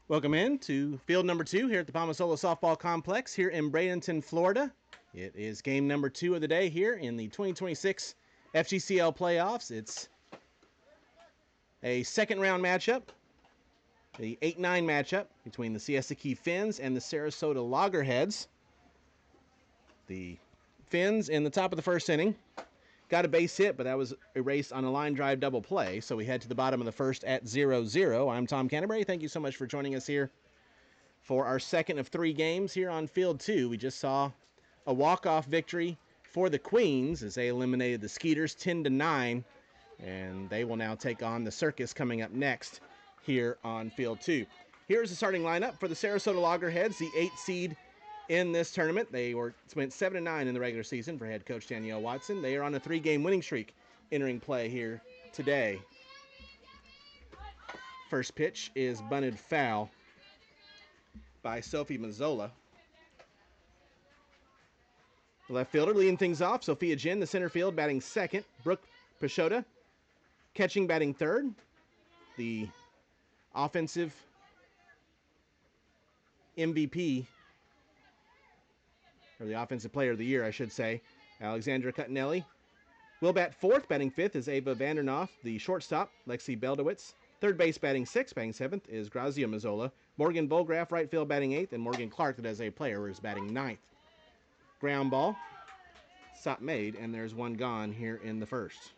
Welcome in to field number 2 here at the Palmasola Softball Complex here in Bradenton, Florida. It is game number 2 of the day here in the 2026 FGCL playoffs. It's a second round matchup, the 8-9 matchup between the Siesta Key Phinz and the Sarasota Loggerheads. The Phinz in the top of the first inning got a base hit, but that was erased on a line drive double play. So we head to the bottom of the first at 0-0. I'm Tom Canterbury. Thank you so much for joining us here for our second of 3 games here on field 2. We just saw a walk-off victory for the Queens as they eliminated the Skeeters 10-9, and they will now take on the Circus coming up next here on field 2. Here's the starting lineup for the Sarasota Loggerheads, the 8th seed in this tournament. They went 7-9 in the regular season for head coach Danielle Watson. They are on a 3-game winning streak entering play here today. First pitch is bunted foul by Sophie Mazzola. The left fielder leading things off, Sophia Jin, the center field, batting second. Brooke Pashota catching, batting third. The offensive MVP, or the offensive player of the year, I should say, Alexandra Cuttinelli. Will bat fourth, batting fifth is Ava Vandernoff. The shortstop, Lexi Beldowitz. Third base batting sixth, batting seventh is Grazia Mazzola. Morgan Volgraff, right field, batting eighth, and Morgan Clark, that as a player, is batting ninth. Ground ball, stop made, and there's one gone here in the first.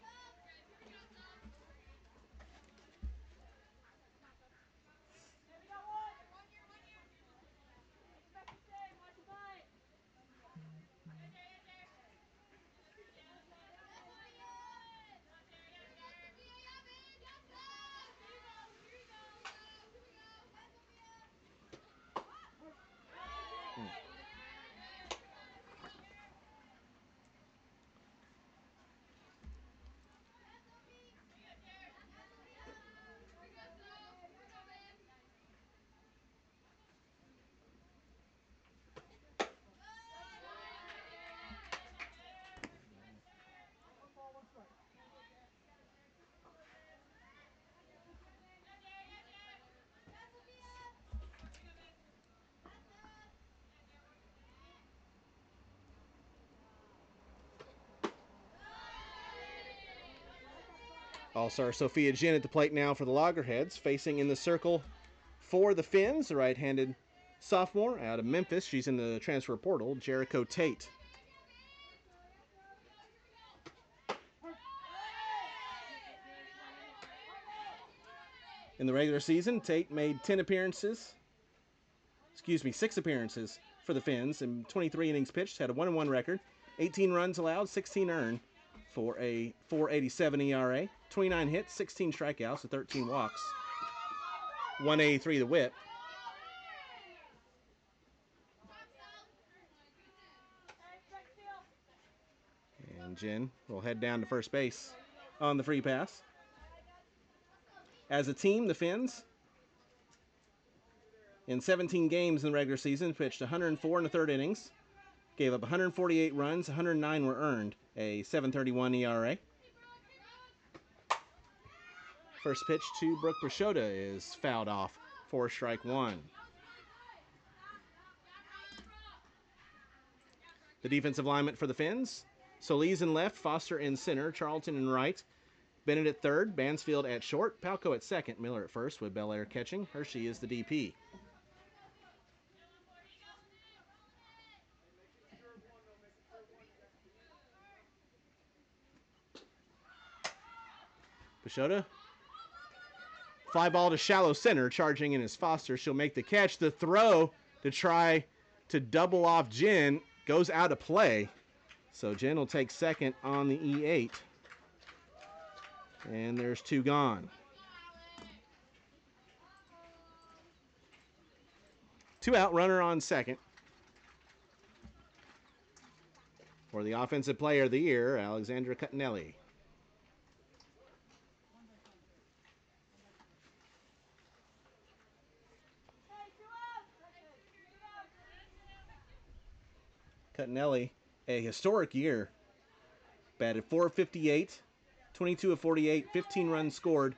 All-star Sophia Jin at the plate now for the Loggerheads, facing in the circle for the Phinz, the right-handed sophomore out of Memphis. She's in the transfer portal, Jericho Tate. In the regular season, Tate made 6 appearances for the Phinz in 23 innings pitched, had a 1-1 record, 18 runs allowed, 16 earned for a 4.87 ERA, 29 hits, 16 strikeouts, and 13 walks. 183 the whip. And Jen will head down to first base on the free pass. As a team, the Phinz, in 17 games in the regular season, pitched 104 in the third innings, gave up 148 runs, 109 were earned, a 7.31 ERA. First pitch to Brooke Pashota is fouled off for strike 1. The defensive alignment for the Phinz: Solis in left, Foster in center, Charlton in right, Bennett at third, Bansfield at short, Palco at second, Miller at first with Belair catching. Hershey is the DP. Pashota, fly ball to shallow center, charging in is Foster. She'll make the catch. The throw to try to double off Jen goes out of play. So Jen will take second on the E8. And there's 2 gone. 2 out, runner on second. For the offensive player of the year, Alexandra Cuttinelli. Cuttinelli, a historic year. Batted .458, 22 of 48, 15 runs scored,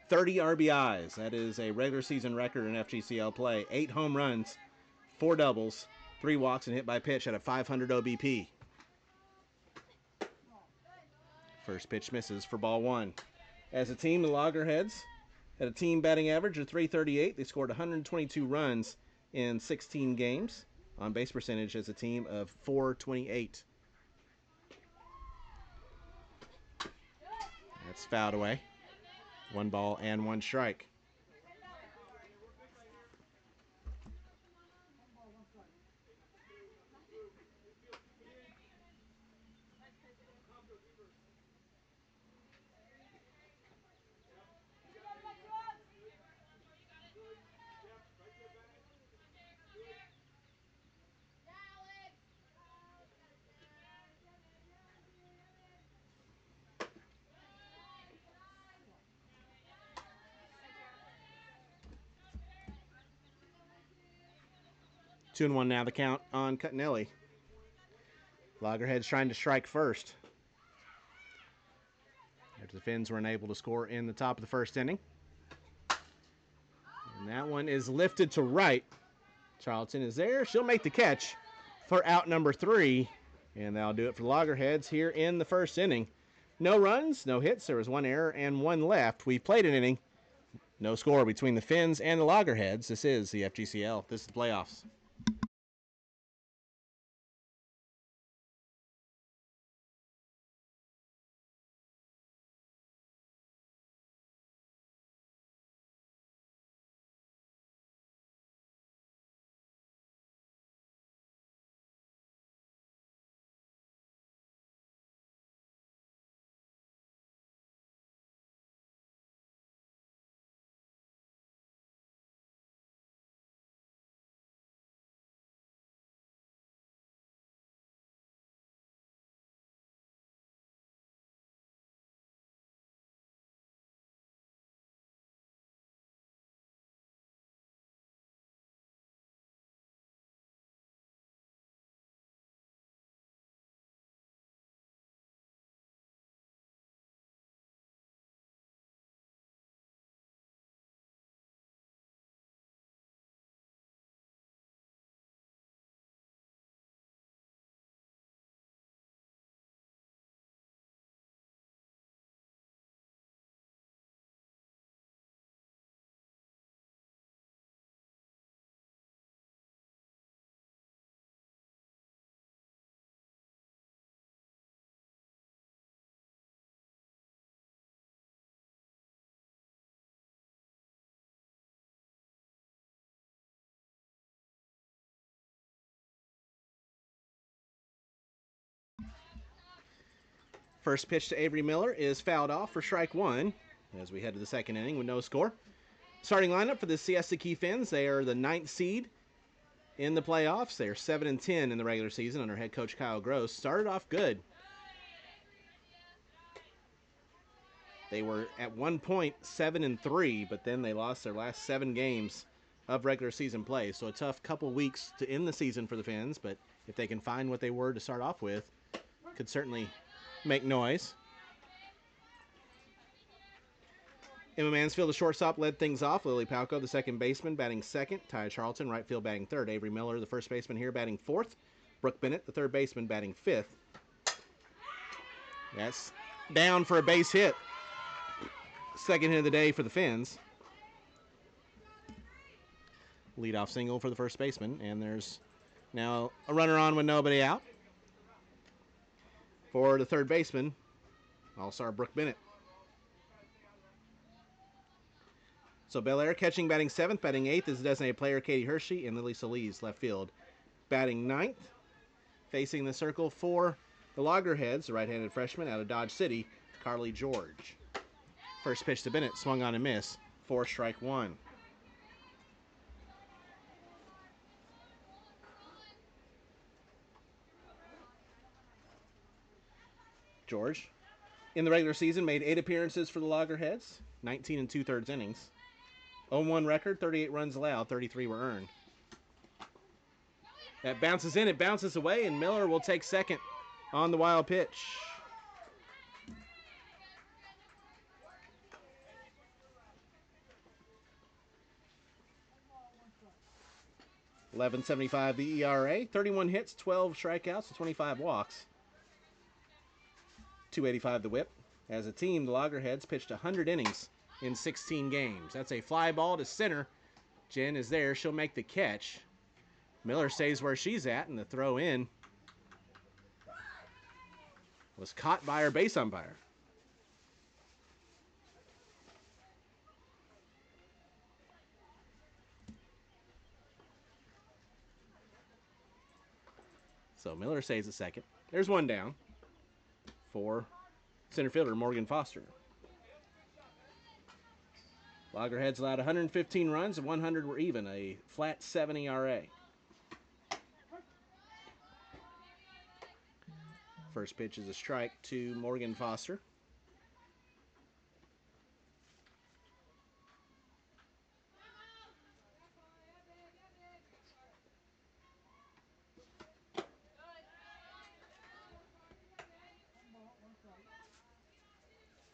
30 RBIs. That is a regular season record in FGCL play. 8 home runs, 4 doubles, 3 walks, and hit by pitch at a 500 OBP. First pitch misses for ball 1. As a team, the Loggerheads had a team batting average of .338. They scored 122 runs in 16 games. On base percentage as a team of .428. That's fouled away. 1 ball and 1 strike. Two and 1 now, the count on Cuttinelli. Loggerheads trying to strike first. After the Phinz were unable to score in the top of the first inning. And that one is lifted to right. Charlton is there. She'll make the catch for out number 3. And that'll do it for the Loggerheads here in the first inning. No runs, no hits. There was 1 error and 1 left. We've played an inning. No score between the Phinz and the Loggerheads. This is the FGCL. This is the playoffs. First pitch to Avery Miller is fouled off for strike 1 as we head to the second inning with no score. Starting lineup for the Siesta Key Phinz. They are the 9th seed in the playoffs. They are 7-10 in the regular season under head coach Kyle Gross. Started off good. They were at one point 7-3, but then they lost their last 7 games of regular season play. So a tough couple weeks to end the season for the Phinz, but if they can find what they were to start off with, could certainly make noise. Emma Mansfield, the shortstop, led things off. Lily Palco, the second baseman, batting second. Ty Charlton, right field, batting third. Avery Miller, the first baseman here, batting fourth. Brooke Bennett, the third baseman, batting fifth. That's down for a base hit. Second hit of the day for the Phinz. Leadoff single for the first baseman, and there's now a runner on with nobody out. For the third baseman, All-Star Brooke Bennett. So Bel Air catching, batting 7th, batting 8th is the designated player Katie Hershey, and Lily Solis left field batting 9th. Facing the circle for the Loggerheads, the right-handed freshman out of Dodge City, Carly George. First pitch to Bennett, swung on and miss for strike 1. George, in the regular season, made 8 appearances for the Loggerheads, 19 2/3 innings. 0-1 record, 38 runs allowed, 33 were earned. That bounces in, it bounces away, and Miller will take second on the wild pitch. 11.75 the ERA, 31 hits, 12 strikeouts, and 25 walks. 285 the whip. As a team, the Loggerheads pitched 100 innings in 16 games. That's a fly ball to center. Jen is there. She'll make the catch. Miller stays where she's at, and the throw in was caught by our base umpire. So Miller saves a second. There's one down for center fielder Morgan Foster. Loggerheads allowed 115 runs and 100 were even, a flat 7 ERA. First pitch is a strike to Morgan Foster.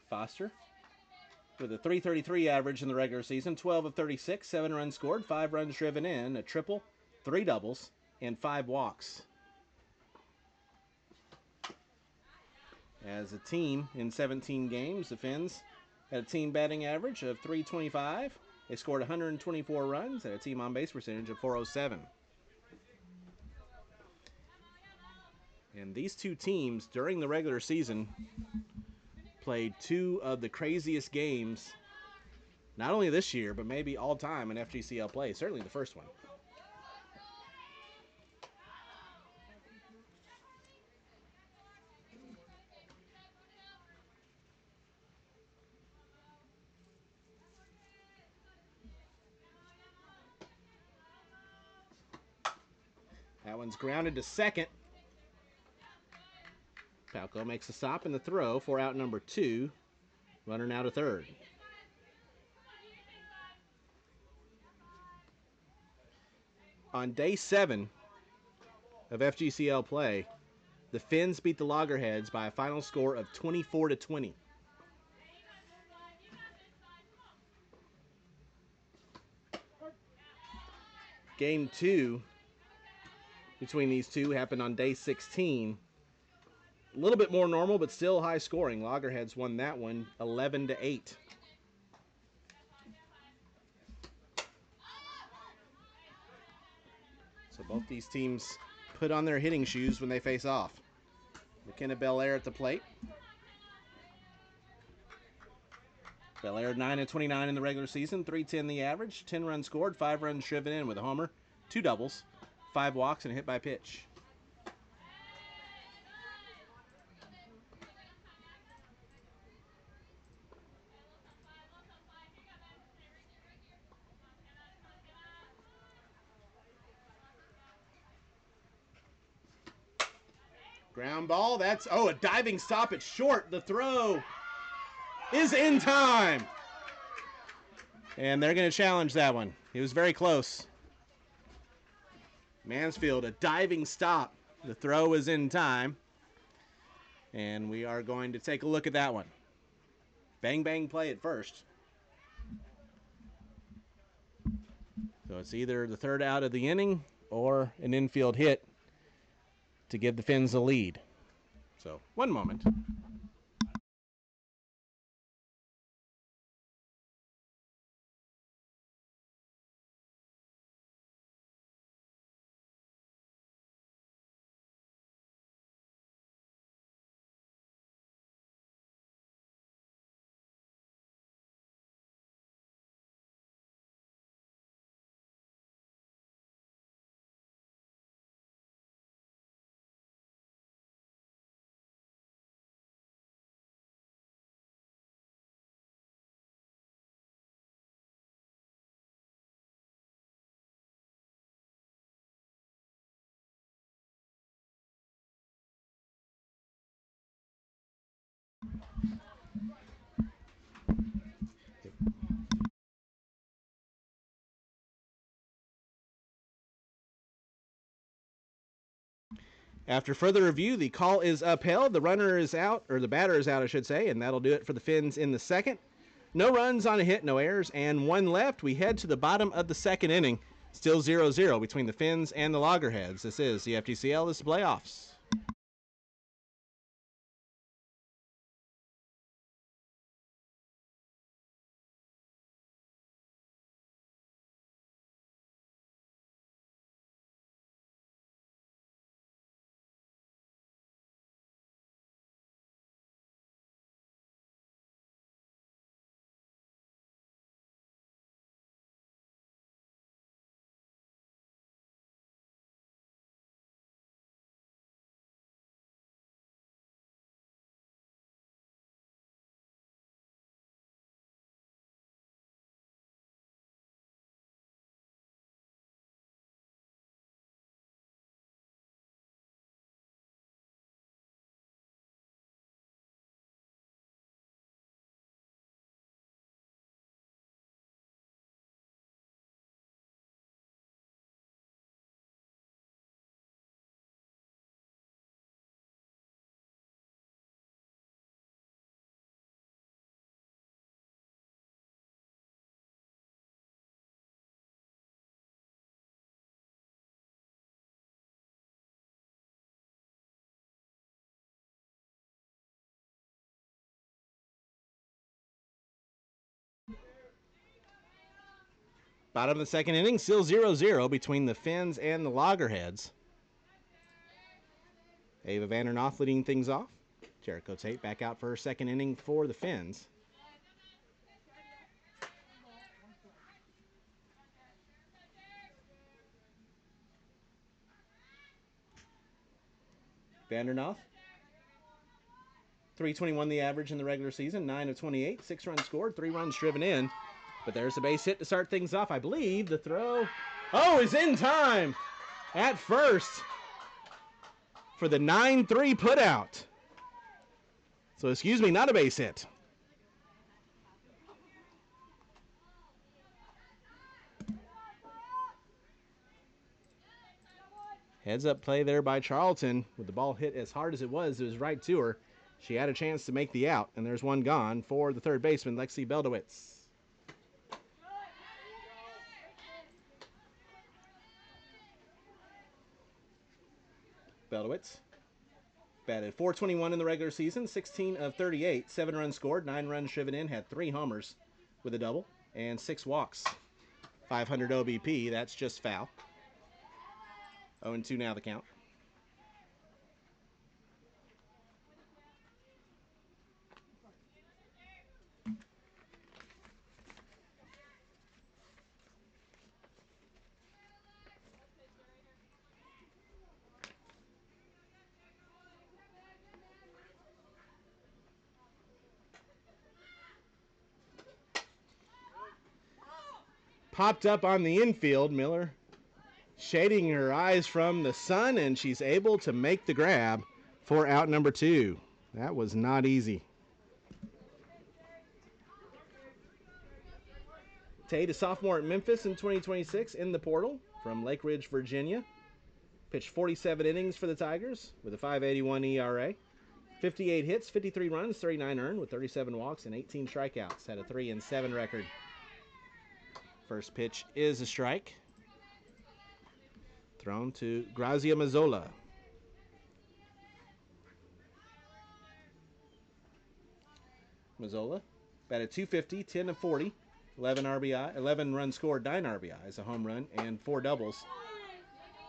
Foster with a .333 average in the regular season, 12 of 36, 7 runs scored, 5 runs driven in, a triple, 3 doubles, and 5 walks. As a team in 17 games, the Phinz had a team batting average of .325. They scored 124 runs at a team on base percentage of .407. And these two teams during the regular season played 2 of the craziest games, not only this year, but maybe all time in FGCL play. Certainly the first one. That one's grounded to second. Palco makes a stop in the throw for out number 2. Runner now to third. On day 7 of FGCL play, the Phinz beat the Loggerheads by a final score of 24-20. Game 2 between these two happened on day 16. A little bit more normal, but still high scoring. Loggerheads won that one 11-8. So both these teams put on their hitting shoes when they face off. McKenna Belair at the plate. Belair 9-29 in the regular season, .310 the average, 10 runs scored, 5 runs driven in with a homer, 2 doubles, 5 walks, and a hit by pitch. Ground ball, that's, a diving stop at short. The throw is in time. And they're going to challenge that one. It was very close. Mansfield, a diving stop. The throw is in time. And we are going to take a look at that one. Bang, bang play at first. So it's either the third out of the inning or an infield hit to give the Phinz a lead. So, one moment. After further review, the call is upheld. The runner is out, or the batter is out, I should say, and that'll do it for the Phinz in the second. No runs on a hit, no errors, and 1 left. We head to the bottom of the second inning. Still 0-0 between the Phinz and the Loggerheads. This is the FGCL. This is the playoffs. Bottom of the second inning, still 0-0 between the Phinz and the Loggerheads. Ava Vandernoth leading things off. Jericho Tate back out for her second inning for the Phinz. Vandernoth, 321 the average in the regular season, 9 of 28, 6 runs scored, 3 runs driven in. But there's a base hit to start things off. I believe the throw, is in time at first for the 9-3 putout. So excuse me, not a base hit. Heads up play there by Charlton. With the ball hit as hard as it was right to her. She had a chance to make the out, and there's one gone for the third baseman, Lexi Beldowitz. Beldowitz batted .421 in the regular season, 16 of 38, 7 runs scored, 9 runs driven in, had 3 homers with a double, and 6 walks. 500 OBP, that's just foul. 0-2 now the count. Popped up on the infield. Miller shading her eyes from the sun, and she's able to make the grab for out number 2. That was not easy. Tate, a sophomore at Memphis in 2026 in the portal from Lake Ridge, Virginia. Pitched 47 innings for the Tigers with a .581 ERA. 58 hits, 53 runs, 39 earned with 37 walks and 18 strikeouts. Had a 3-7 record. First pitch is a strike. Thrown to Grazia Mazzola. Mazzola batted .250, 10 of 40, 11 RBI, 11 runs scored, 9 RBIs, a home run, and 4 doubles,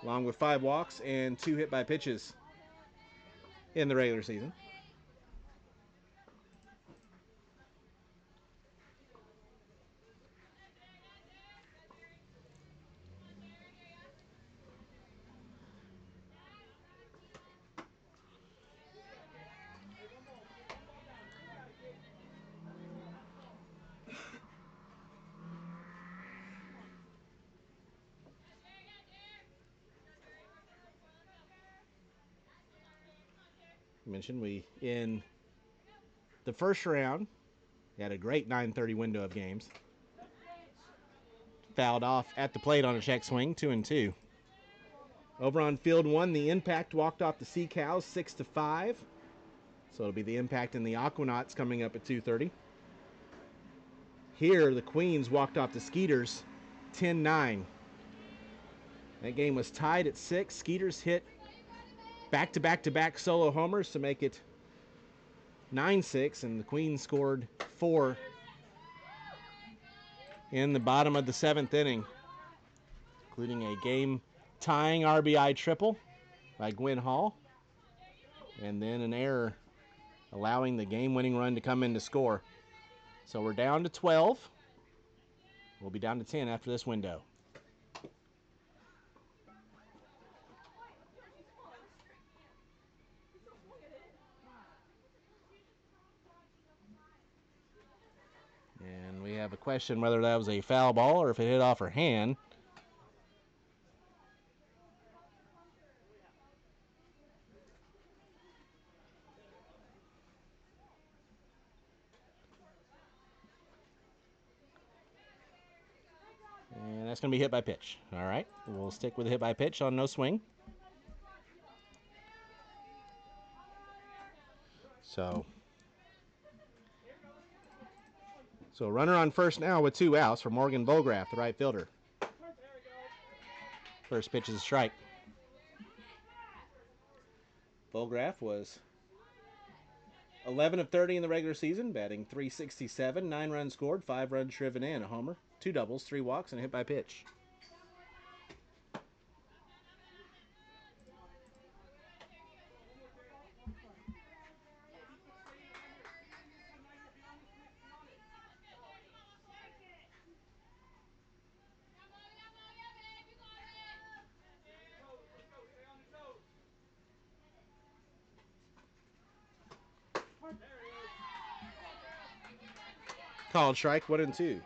along with 5 walks and 2 hit by pitches in the regular season. Mentioned we in the first round had a great 9:30 window of games. Fouled off at the plate on a check swing, 2-2. Over on field 1, the Impact walked off the Sea Cows 6-5. So it'll be the Impact and the Aquanauts coming up at 2:30. Here, the Queens walked off the Skeeters 10-9. That game was tied at 6. Skeeters hit back-to-back-to-back solo homers to make it 9-6, and the Queens scored 4 in the bottom of the 7th inning, including a game-tying RBI triple by Gwynn Hall, and then an error allowing the game-winning run to come in to score. So we're down to 12. We'll be down to 10 after this window. And we have a question whether that was a foul ball or if it hit off her hand. And that's going to be hit by pitch. All right, we'll stick with the hit by pitch on no swing. So runner on first now with 2 outs for Morgan Volgraff, the right fielder. First pitch is a strike. Volgraff was 11 of 30 in the regular season, batting .367, 9 runs scored, 5 runs driven in, a homer, 2 doubles, 3 walks, and a hit by pitch. Called strike, 1-2.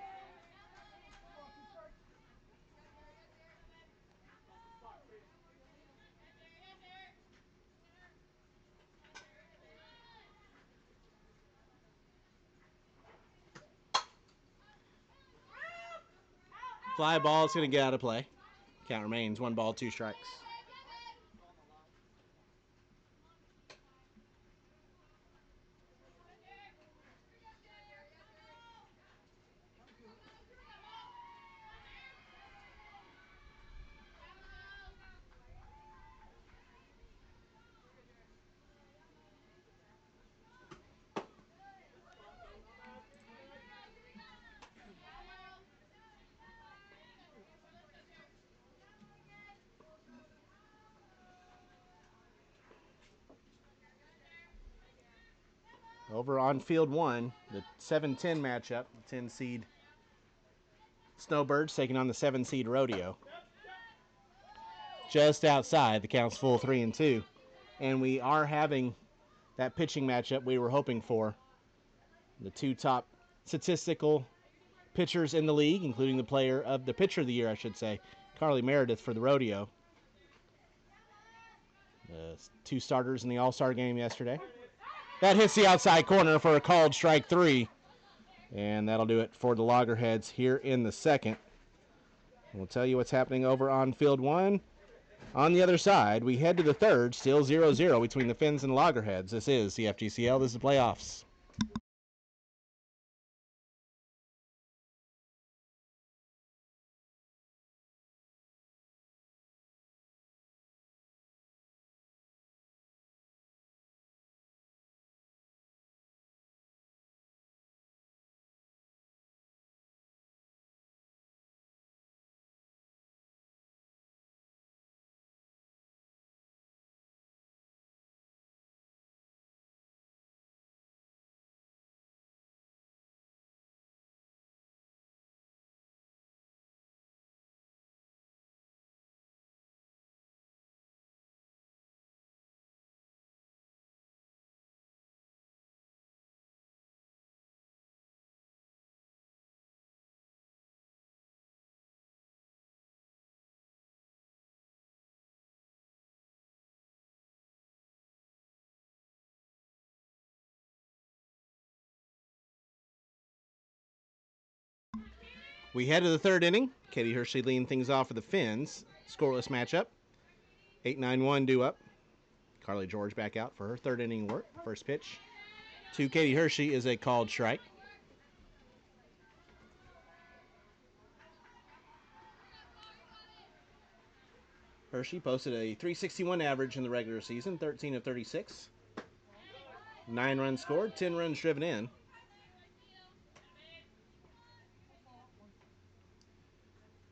Fly ball is going to get out of play. Count remains 1 ball, 2 strikes. Over on field 1, the 7-10 matchup, 10 seed Snowbirds taking on the 7 seed Rodeo. Just outside, the count's full 3-2. And we are having that pitching matchup we were hoping for. The 2 top statistical pitchers in the league, including the pitcher of the year, I should say, Carly Meredith for the Rodeo. 2 starters in the All-Star game yesterday. That hits the outside corner for a called strike 3. And that'll do it for the Loggerheads here in the second. We'll tell you what's happening over on field 1. On the other side, we head to the third, still 0-0 between the Phinz and Loggerheads. This is the FGCL. This is the playoffs. We head to the third inning. Katie Hershey leading things off for the Phinz. Scoreless matchup. 8-9-1 due up. Carly George back out for her third inning work. First pitch to Katie Hershey is a called strike. Hershey posted a 361 average in the regular season, 13 of 36. 9 runs scored, 10 runs driven in.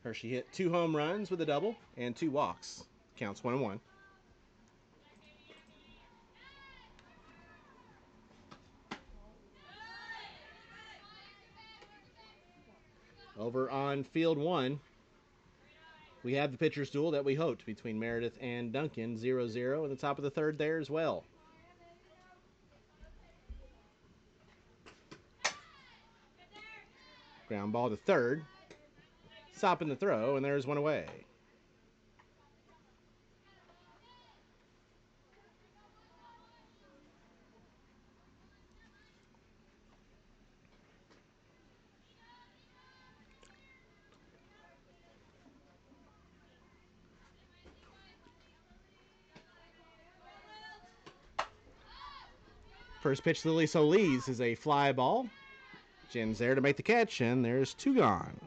Hershey hit 2 home runs with a double and 2 walks. Counts 1-1. Over on field 1, we have the pitcher's duel that we hoped between Meredith and Duncan, 0-0 in the top of the third there as well. Ground ball to third. Stopping the throw, and there's one away. First pitch to Lily Solis is a fly ball. Jen's there to make the catch, and there's 2 gone.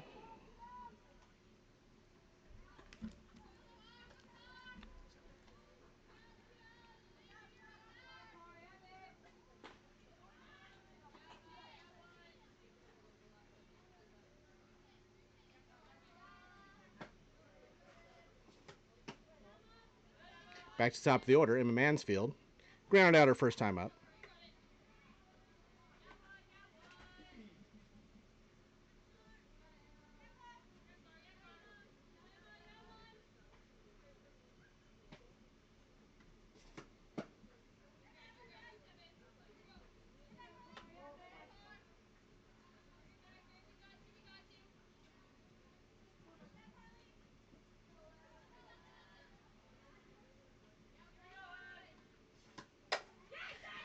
Back to the top of the order, Emma Mansfield. Grounded out her first time up.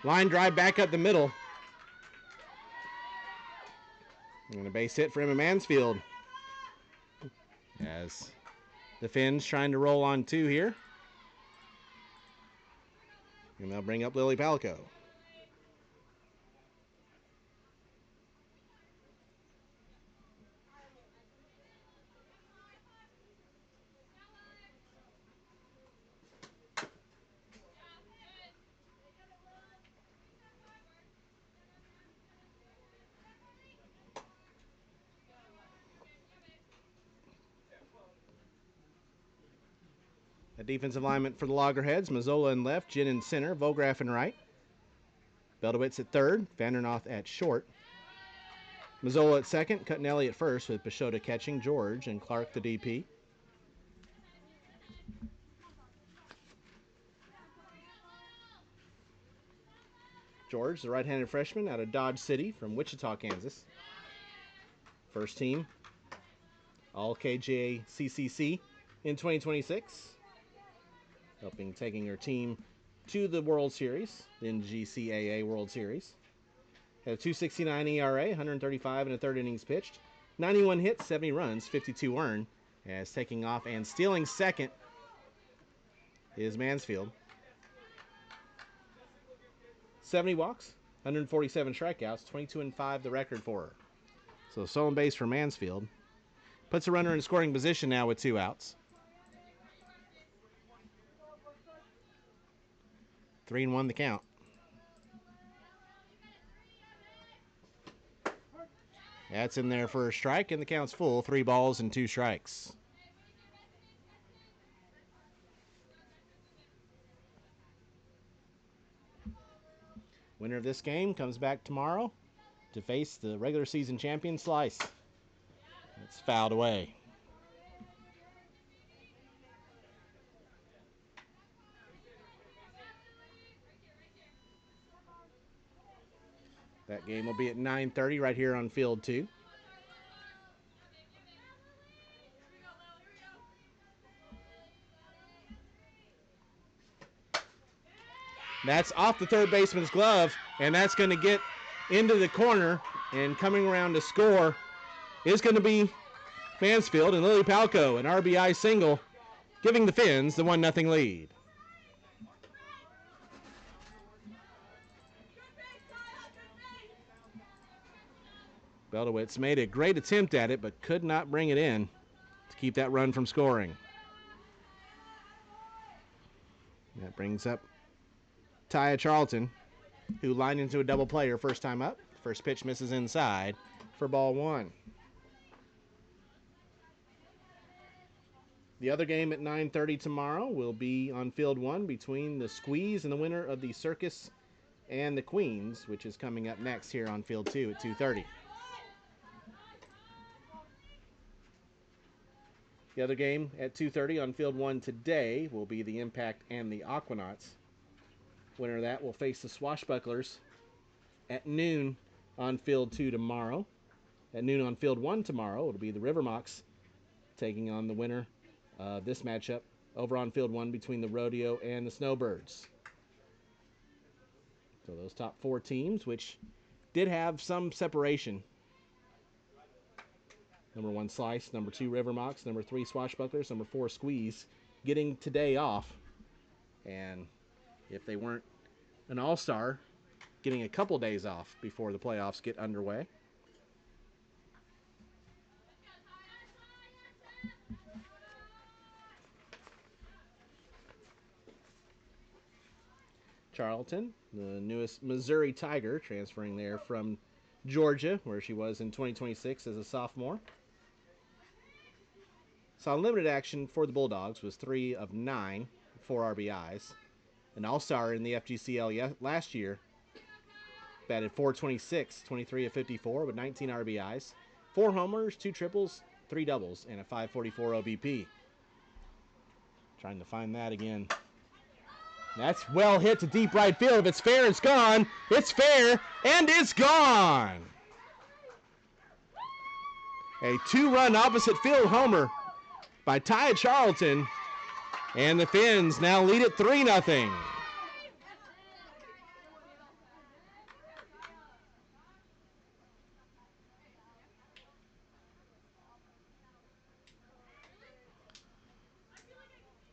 Line drive back up the middle. And a base hit for Emma Mansfield. As the Phinz trying to roll on 2 here. And they'll bring up Lily Palco. A defensive alignment for the Loggerheads. Mazzola in left, Gin in center, Vograf in right. Beldowitz at third, Vandernoth at short. Mazzola at second, Cuttinelli at first with Pashota catching, George and Clark the DP. George, the right-handed freshman out of Dodge City from Wichita, Kansas. First team, all KJ CCC in 2026. Helping taking her team to the World Series, the NGCAA World Series. Had a 2.69 ERA, 135 and a third innings pitched. 91 hits, 70 runs, 52 earned. As taking off and stealing second is Mansfield. 70 walks, 147 strikeouts, 22 and 5 the record for her. So stolen base for Mansfield. Puts a runner in scoring position now with 2 outs. 3-1 the count. That's in there for a strike, and the count's full. 3 balls and 2 strikes. Winner of this game comes back tomorrow to face the regular season champion Slice. It's fouled away. That game will be at 9:30 right here on field 2. That's off the third baseman's glove, and that's going to get into the corner, and coming around to score is going to be Mansfield and Lily Palco, an RBI single, giving the Phinz the 1-0 lead. Beldowitz made a great attempt at it, but could not bring it in to keep that run from scoring. That brings up Taya Charlton, who lined into a double play her first time up. First pitch misses inside for ball one. The other game at 9:30 tomorrow will be on field one between the Squeeze and the winner of the Circus and the Queens, which is coming up next here on field two at 2:30. The other game at 2:30 on field one today will be the Impact and the Aquanauts. Winner of that will face the Swashbucklers at noon on field two tomorrow. At noon on field one tomorrow, it'll be the Rivermocks taking on the winner of this matchup over on field one between the Rodeo and the Snowbirds. So those top four teams, which did have some separation. Number one Slice, number two Rivermocks, number three Swashbucklers, number four Squeeze, getting today off. And if they weren't an all-star, getting a couple days off before the playoffs get underway. Charlton, the newest Missouri Tiger, transferring there from Georgia, where she was in 2026 as a sophomore. Saw limited action for the Bulldogs, was 3 of 9, 4 RBIs. An all-star in the FGCL last year. Batted .426, 23 of 54 with 19 RBIs. 4 homers, 2 triples, 3 doubles, and a .544 OBP. Trying to find that again. That's well hit to deep right field. If it's fair, it's gone. It's fair, and it's gone. A 2-run opposite field homer by Taya Charlton, and the Phinz now lead it 3-0.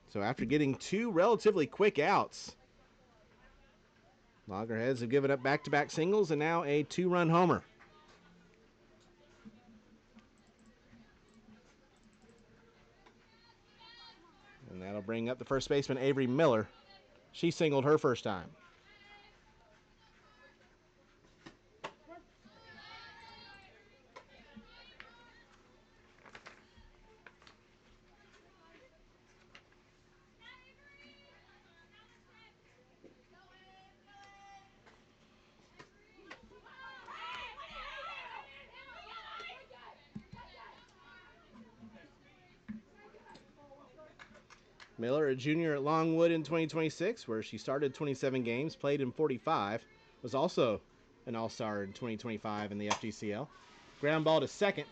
So after getting 2 relatively quick outs, Loggerheads have given up back-to-back singles and now a 2-run homer. And that'll bring up the first baseman, Avery Miller. She singled her first time. Miller, a junior at Longwood in 2026, where she started 27 games, played in 45, was also an all-star in 2025 in the FGCL. Ground ball to second.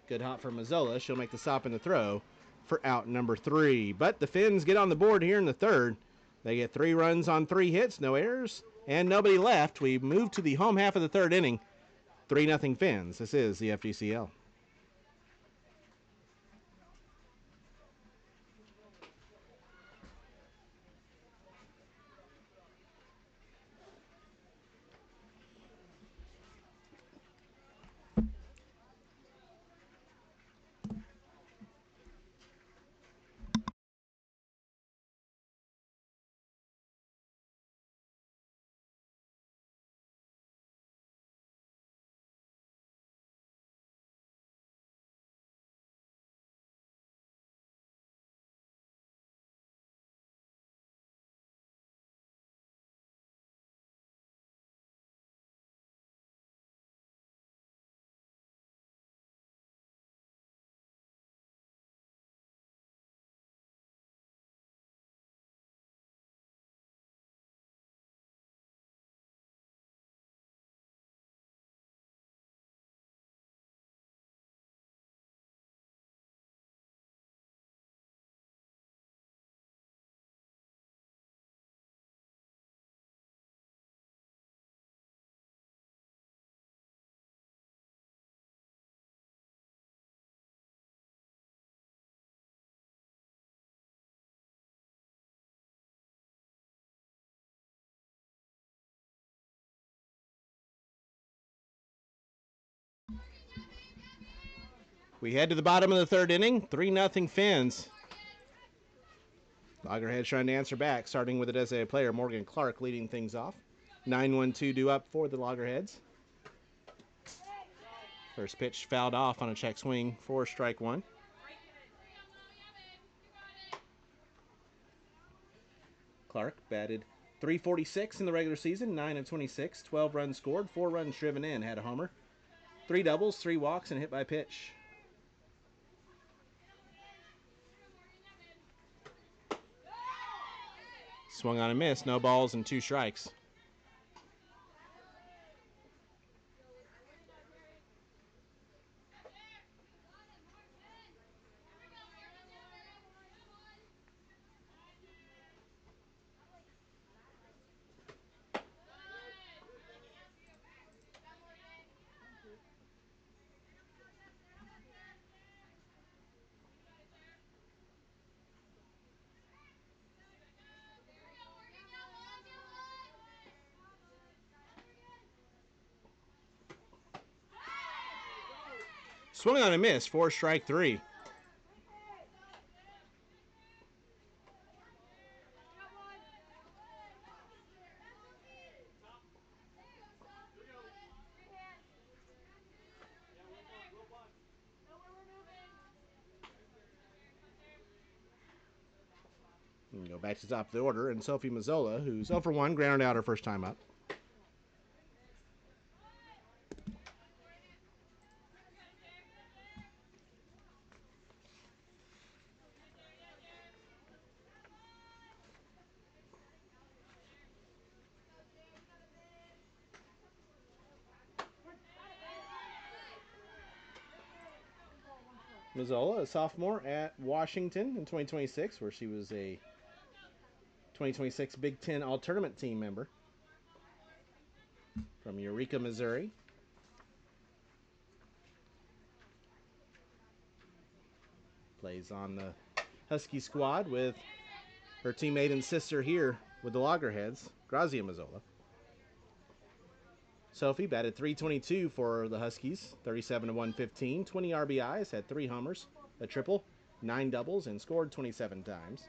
Good hop for Mazzola. She'll make the stop in the throw for out number 3. But the Phinz get on the board here in the third. They get 3 runs on 3 hits, no errors, and nobody left. We move to the home half of the third inning. 3-0 Phinz. This is the FGCL. We head to the bottom of the third inning. 3-0 Phinz. Loggerheads trying to answer back, starting with a designated player, Morgan Clark, leading things off. 9-1-2 due up for the Loggerheads. First pitch fouled off on a check swing for strike one. Clark batted .346 in the regular season, 9-26, 12 runs scored, 4 runs driven in, had a homer, 3 doubles, 3 walks, and a hit by pitch. Swung on a miss, no balls and 2 strikes. Swung on a miss for strike 3. Go back to the top of the order, and Sophie Mazzola, who's 0 for 1, grounded out her first time up. Mazzola, a sophomore at Washington in 2026, where she was a 2026 Big Ten All-Tournament team member from Eureka, Missouri. Plays on the Husky squad with her teammate and sister here with the Loggerheads, Grazia Mazzola. Sophie batted .322 for the Huskies, 37-115, 20 RBIs, had 3 homers, a triple, 9 doubles, and scored 27 times.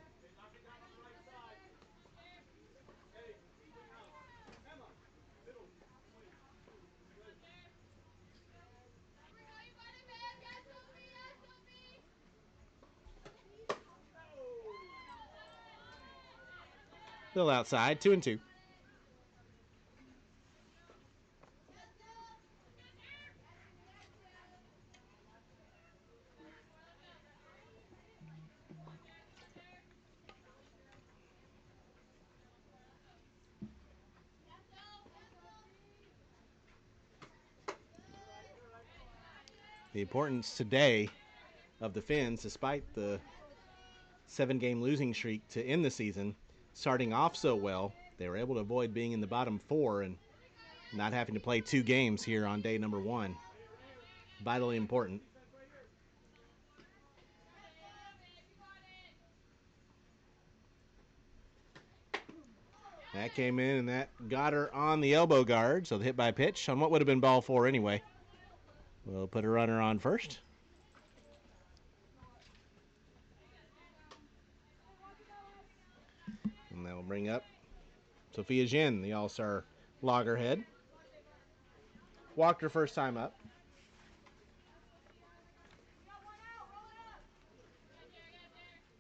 Still outside, 2-2. The importance today of the Phinz, despite the 7-game losing streak to end the season, starting off so well, they were able to avoid being in the bottom 4 and not having to play 2 games here on day number 1. Vitally important. That came in and that got her on the elbow guard, so the hit by pitch on what would have been ball 4 anyway. We'll put a runner on first. And that will bring up Sophia Jin, the All-Star Loggerhead. Walked her first time up.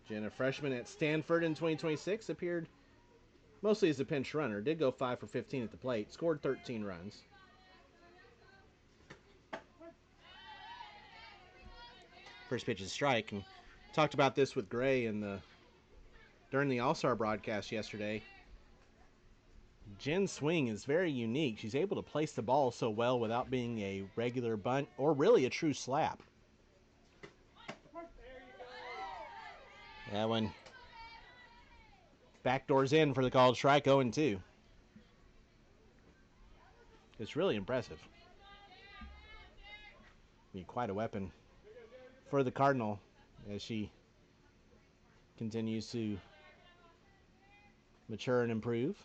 Jen, a freshman at Stanford in 2026, appeared mostly as a pinch runner. Did go 5 for 15 at the plate. Scored 13 runs. First pitch is a strike. And talked about this with Gray during the All-Star broadcast yesterday. Jen's swing is very unique. She's able to place the ball so well without being a regular bunt or really a true slap. That one backdoors in for the called strike, 0-2. It's really impressive. Be quite a weapon for the Cardinal as she continues to mature and improve.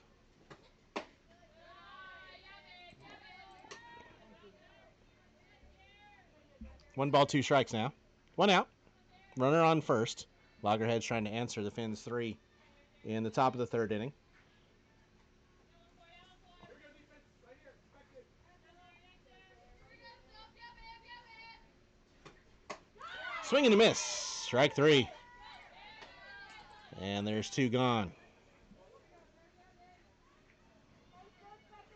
One ball, 2 strikes now. 1 out. Runner on first. Loggerheads trying to answer the Phinz 3. in the top of the third inning. Swing and a miss. Strike 3. And there's 2 gone.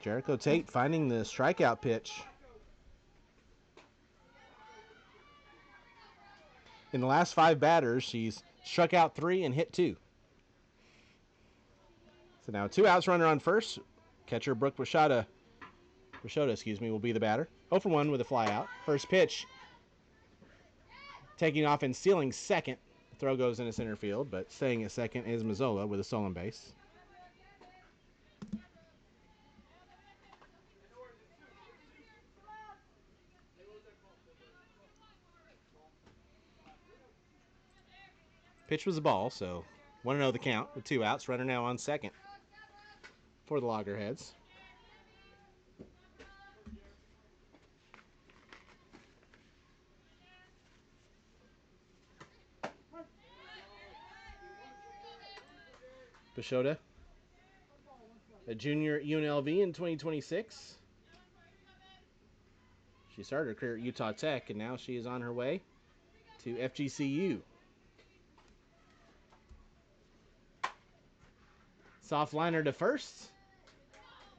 Jericho Tate finding the strikeout pitch. In the last 5 batters, she's struck out 3 and hit 2. So now 2 outs, runner on first. Catcher Brooke Rashada, will be the batter. 0 for 1 with a fly out. First pitch, taking off and stealing second. The throw goes into center field, but staying at second is Mazzola with a stolen base. Pitch was a ball, so 1-0 the count with 2 outs. Runner now on second for the Loggerheads. Bishoda, a junior at UNLV in 2026. She started her career at Utah Tech, and now she is on her way to FGCU. Soft liner to first,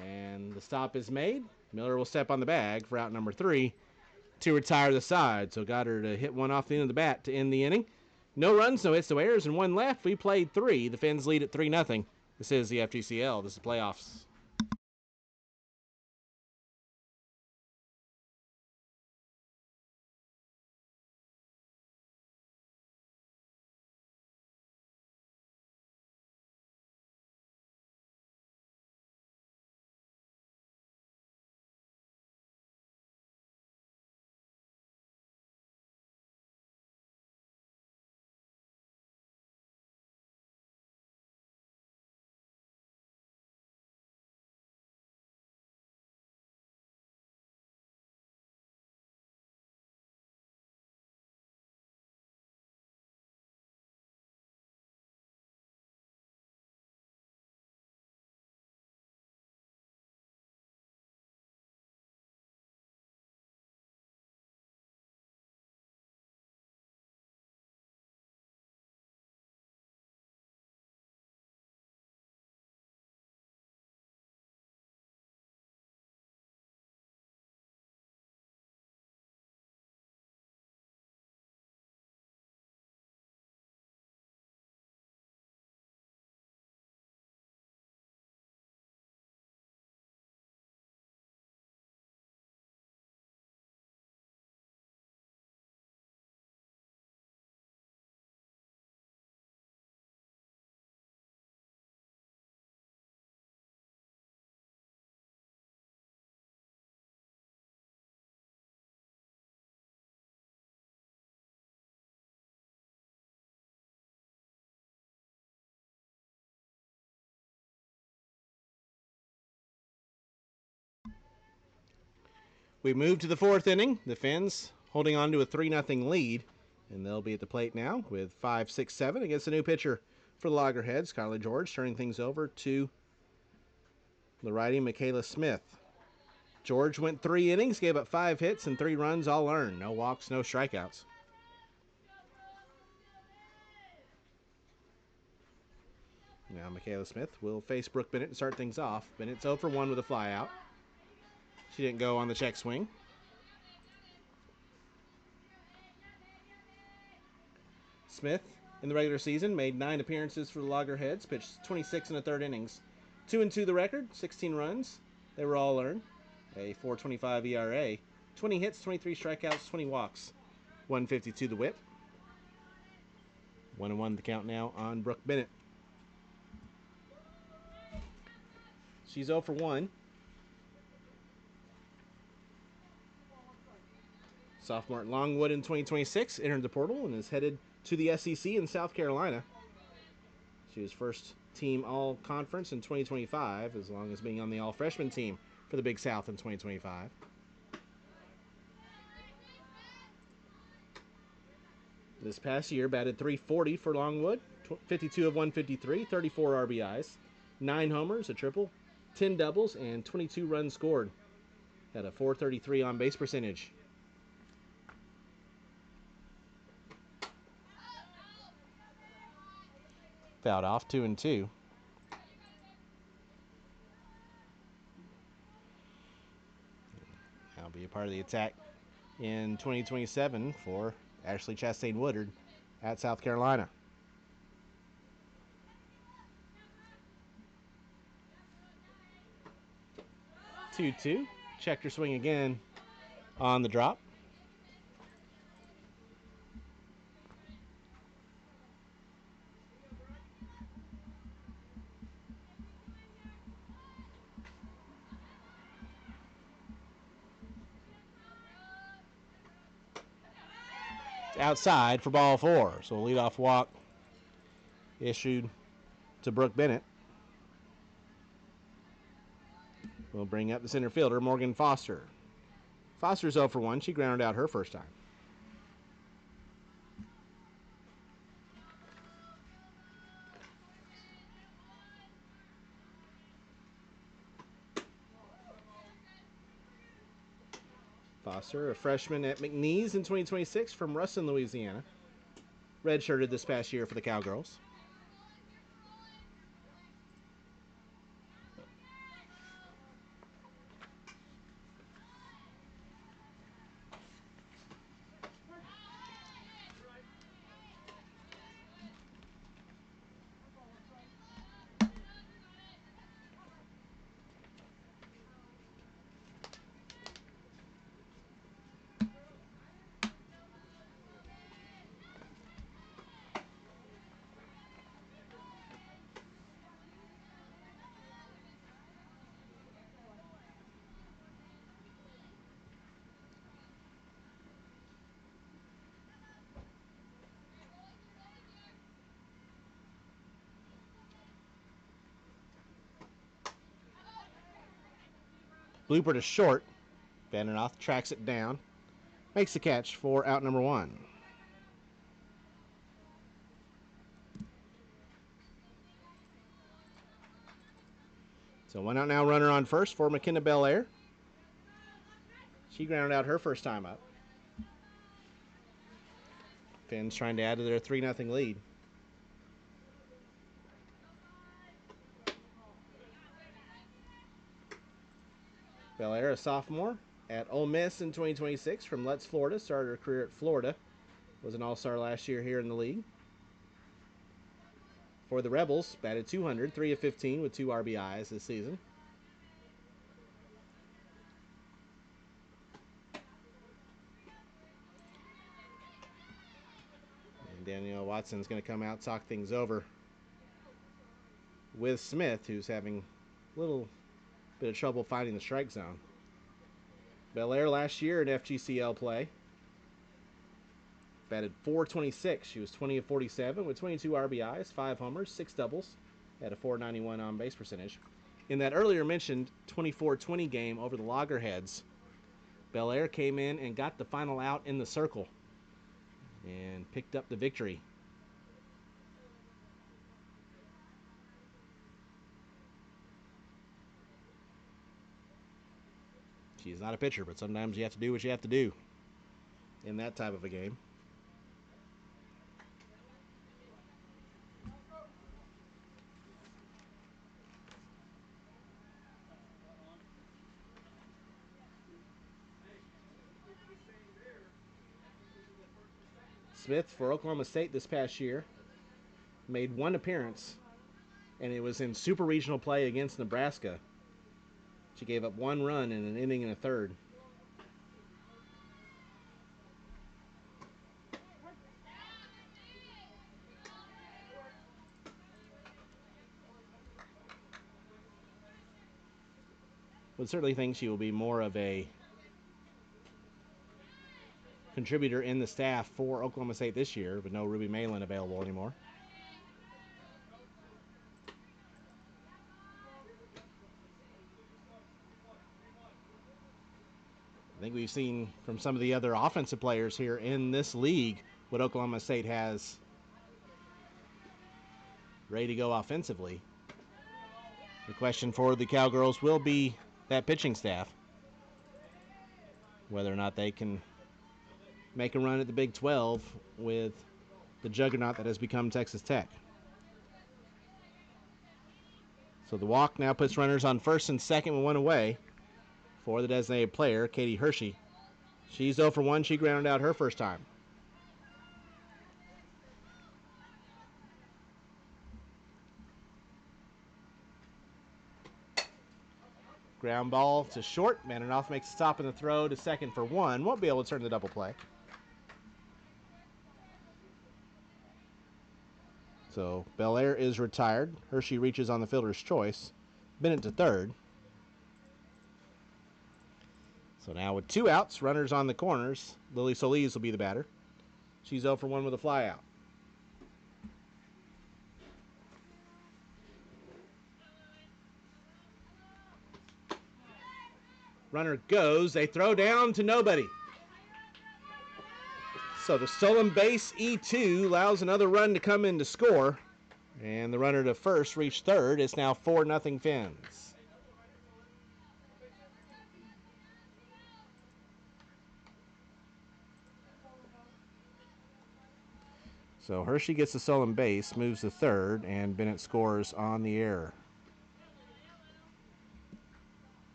and the stop is made. Miller will step on the bag for out number 3 to retire the side. So got her to hit one off the end of the bat to end the inning. No runs, no hits, no errors, and 1 left. We played 3. The Phinz lead at 3-0. This is the FGCL. This is playoffs. We move to the 4th inning. The Phinz holding on to a 3-0 lead, and they'll be at the plate now with 5, 6, 7 against a new pitcher for the Loggerheads. Carly George turning things over to the righty Michaela Smith. George went 3 innings, gave up 5 hits and 3 runs, all earned. No walks, no strikeouts. Now Michaela Smith will face Brooke Bennett and start things off. Bennett's 0 for 1 with a flyout. She didn't go on the check swing. Smith, in the regular season, made 9 appearances for the Loggerheads, pitched 26 1/3 innings. 2-2 the record, 16 runs. They were all earned. A 4.25 ERA, 20 hits, 23 strikeouts, 20 walks. 152 the whip. 1-1 the count now on Brooke Bennett. She's 0 for 1. Sophomore at Longwood in 2026, entered the portal and is headed to the SEC in South Carolina. She was first team all-conference in 2025, as long as being on the all-freshman team for the Big South in 2025. This past year, batted .340 for Longwood, 52 of 153, 34 RBIs, 9 homers, a triple, 10 doubles, and 22 runs scored. Had a .433 on base percentage. Fouled off, 2-2. That'll be a part of the attack in 2027 for Ashley Chastain Woodard at South Carolina. 2-2. Checked her swing again on the drop. Outside for ball 4. So a leadoff walk issued to Brooke Bennett. We'll bring up the center fielder, Morgan Foster. Foster's 0 for 1. She grounded out her first time. Foster, a freshman at McNeese in 2026 from Ruston, Louisiana. Redshirted this past year for the Cowgirls. Blooper to short. Vandernoth tracks it down. Makes the catch for out number 1. So 1 out now, runner on first for McKenna Belair. She grounded out her first time up. Phinz trying to add to their 3-0 lead. Belair, a sophomore at Ole Miss in 2026 from Lutz, Florida. Started her career at Florida. Was an all-star last year here in the league. For the Rebels, batted .200, 3 of 15 with 2 RBIs this season. And Danielle Watson's going to come out, talk things over with Smith, who's having a little bit of trouble finding the strike zone. Belair last year in FGCL play batted .426. She was 20 of 47 with 22 RBIs, 5 homers, 6 doubles, had a .491 on base percentage. In that earlier mentioned 24-20 game over the Loggerheads, Belair came in and got the final out in the circle and picked up the victory. She's not a pitcher, but sometimes you have to do what you have to do in that type of a game. Smith for Oklahoma State this past year made 1 appearance, and it was in super regional play against Nebraska. She gave up 1 run in an inning and a third. Would certainly think she will be more of a contributor in the staff for Oklahoma State this year, but no Ruby Malin available anymore. I think we've seen from some of the other offensive players here in this league what Oklahoma State has ready to go offensively. The question for the Cowgirls will be that pitching staff, whether or not they can make a run at the Big 12 with the juggernaut that has become Texas Tech. So the walk now puts runners on first and second with one away for the designated player, Katie Hershey. She's 0 for 1. She grounded out her first time. Ground ball to short. Maninoff makes a stop in the throw to second for 1. Won't be able to turn the double play. So Belair is retired. Hershey reaches on the fielder's choice. Bennett to third. So now with 2 outs, runners on the corners, Lily Solis will be the batter. She's 0 for 1 with a fly out. Runner goes. They throw down to nobody. So the stolen base E2 allows another run to come in to score. And the runner to first reached third. It's now 4-0 Phinz. So Hershey gets the stolen base, moves to third, and Bennett scores on the error.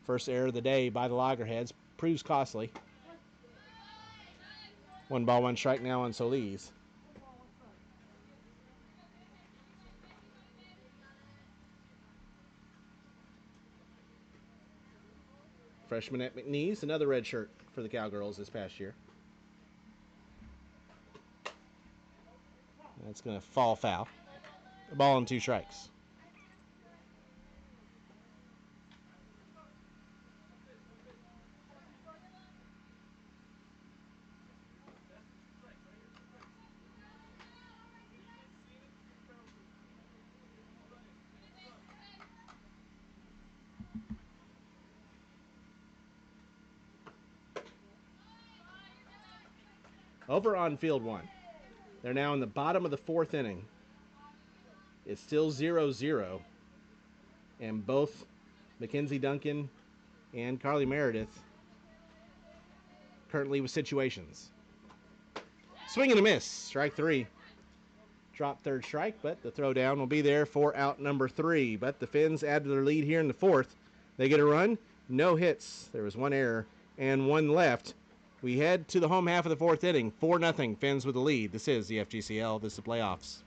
First error of the day by the Loggerheads. Proves costly. 1 ball, 1 strike now on Solis. Freshman at McNeese, another red shirt for the Cowgirls this past year. That's going to fall foul. A ball and 2 strikes. Over on field 1. They're now in the bottom of the 4th inning. It's still 0-0. And both Mackenzie Duncan and Carly Meredith currently with situations. Swing and a miss. Strike 3. Drop third strike, but the throw down will be there for out number 3. But the Phinz add to their lead here in the 4th. They get a run. No hits. There was 1 error and 1 left. We head to the home half of the 4th inning. 4-0 Phinz with the lead. This is the FGCL. This is the playoffs.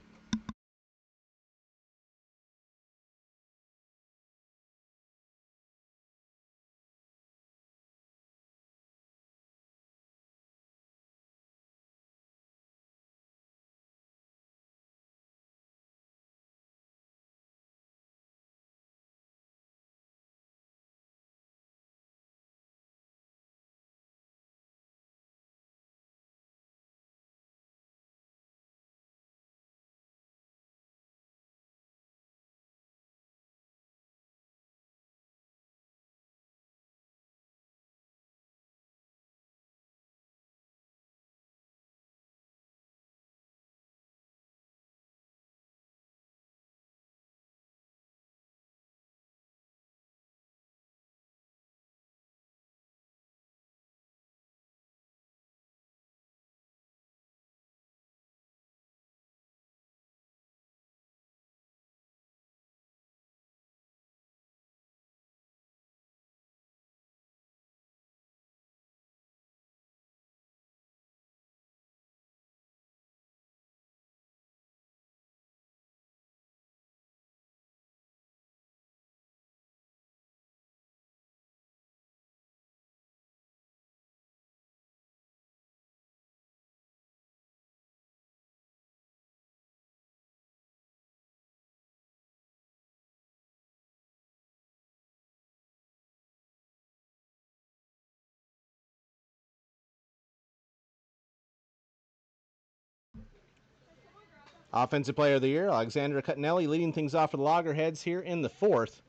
Offensive Player of the Year, Alexandra Cuttinelli leading things off for the Loggerheads here in the 4th.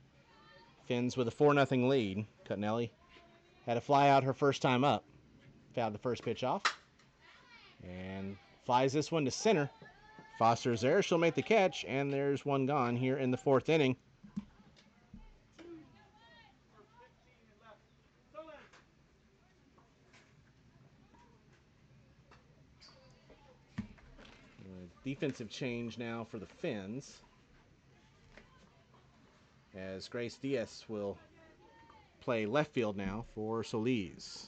Phinz with a 4-0 lead. Cuttinelli had a fly out her first time up. Fouled the first pitch off. And flies this one to center Foster's there. She'll make the catch, and there's one gone here in the 4th inning. Defensive change now for the Phinz, as Grace Diaz will play left field now for Solis.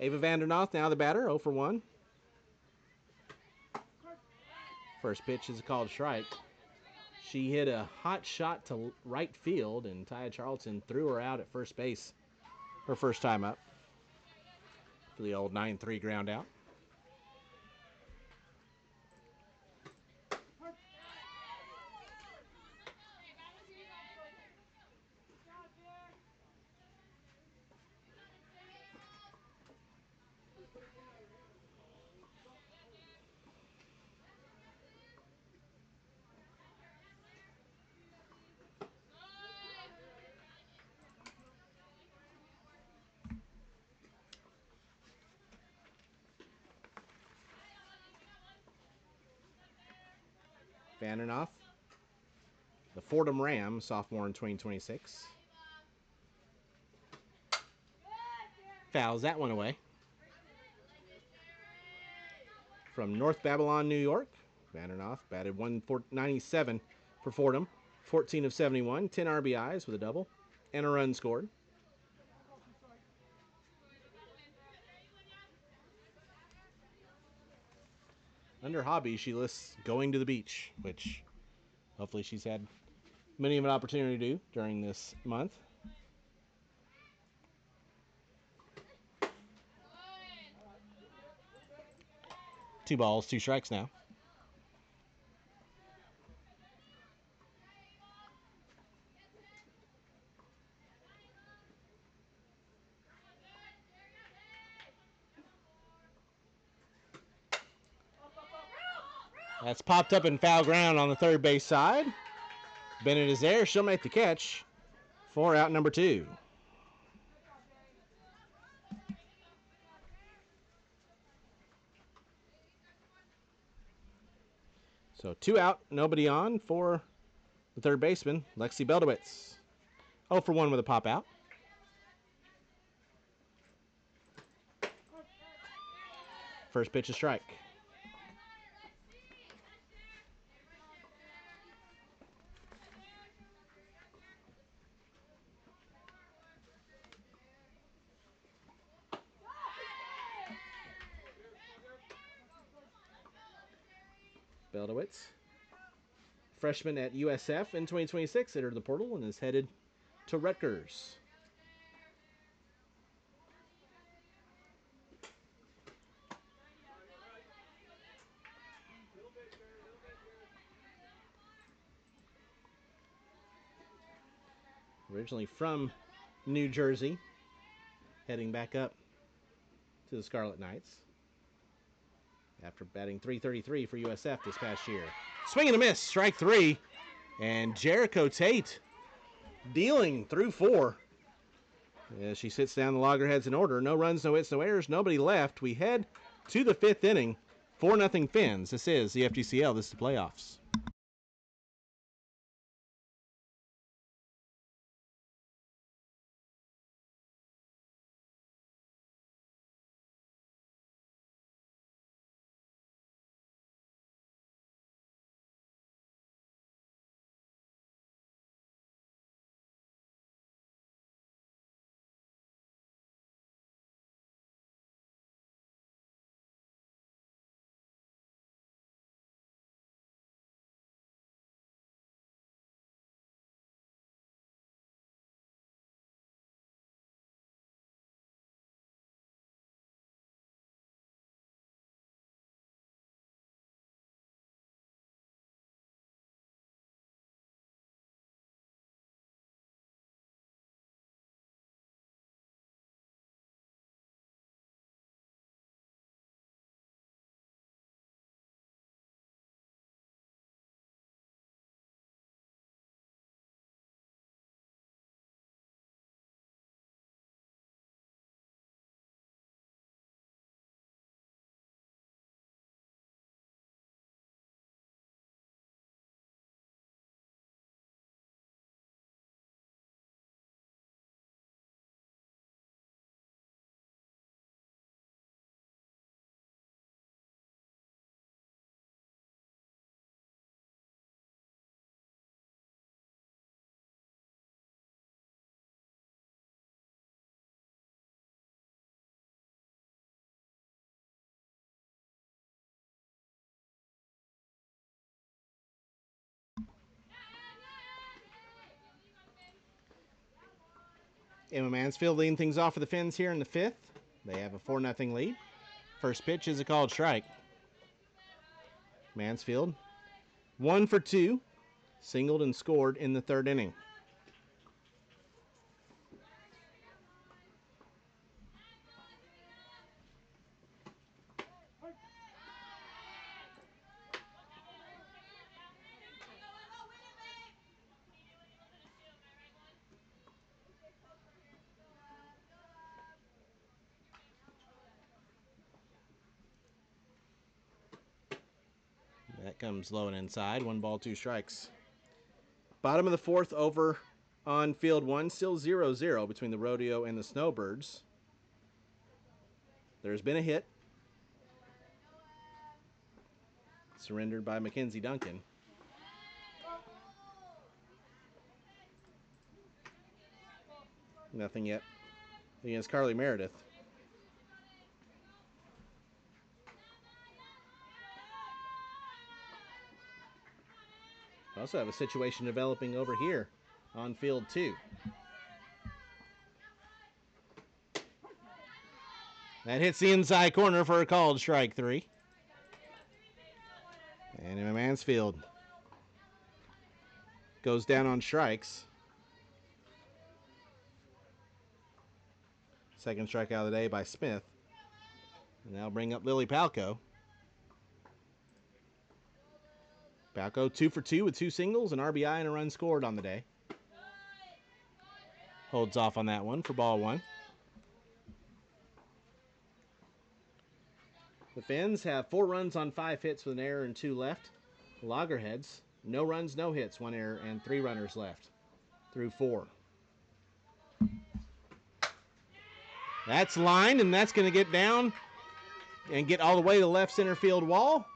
Ava Vandernoth now the batter, 0 for 1. First pitch is a called strike. She hit a hot shot to right field, and Taya Charlton threw her out at first base her first time up for the old 9-3 ground out. Vandernoth, the Fordham Ram, sophomore in 2026. Fouls that one away. From North Babylon, New York, Vandernoth batted 197 for Fordham, 14 of 71, 10 RBIs with a double, and a run scored. Under hobby, she lists going to the beach, which hopefully she's had many of an opportunity to do during this month. 2 balls, 2 strikes now. That's popped up in foul ground on the third base side. Bennett is there. She'll make the catch for out number 2. So 2 out, nobody on for the third baseman, Lexi Beldowitz. 0 for 1 with a pop out. First pitch, a strike. Beldowitz, freshman at USF in 2026, entered the portal and is headed to Rutgers. Originally from New Jersey, heading back up to the Scarlet Knights after batting .333 for USF this past year. Swing and a miss, strike 3, and Jericho Tate dealing through 4. As she sits down the Loggerheads in order. No runs, no hits, no errors, nobody left. We head to the 5th inning. 4-0 Phinz. This is the FGCL. This is the playoffs. Emma Mansfield leading things off for the Phinz here in the 5th. They have a 4-0 lead. First pitch is a called strike. Mansfield, 1 for 2, singled and scored in the 3rd inning. That comes low and inside. 1 ball, 2 strikes. Bottom of the 4th over on field 1. Still 0-0 between the Rodeo and the Snowbirds. There's been a hit. Surrendered by Mackenzie Duncan. Nothing yet against Carly Meredith. We also have a situation developing over here on field 2. That hits the inside corner for a called strike 3. And Emma Mansfield goes down on strikes. Second strikeout of the day by Smith. And that'll bring up Lily Palco. Palco 2 for 2 with 2 singles, an RBI, and a run scored on the day. Holds off on that one for ball 1. The Phinz have 4 runs on 5 hits with an error and 2 left. Loggerheads, no runs, no hits, 1 error, and 3 runners left through 4. That's lined, and that's going to get down and get all the way to the left center field wall.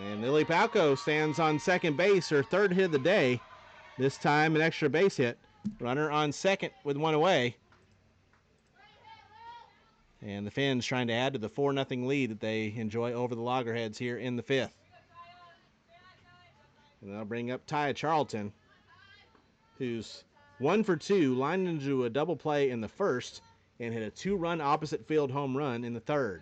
And Lily Palco stands on second base, her 3rd hit of the day. This time an extra base hit. Runner on second with 1 away. And the Phinz trying to add to the 4-0 lead that they enjoy over the Loggerheads here in the 5th. And that'll bring up Taya Charlton, who's 1 for 2, lined into a double play in the 1st and hit a 2-run opposite field home run in the 3rd.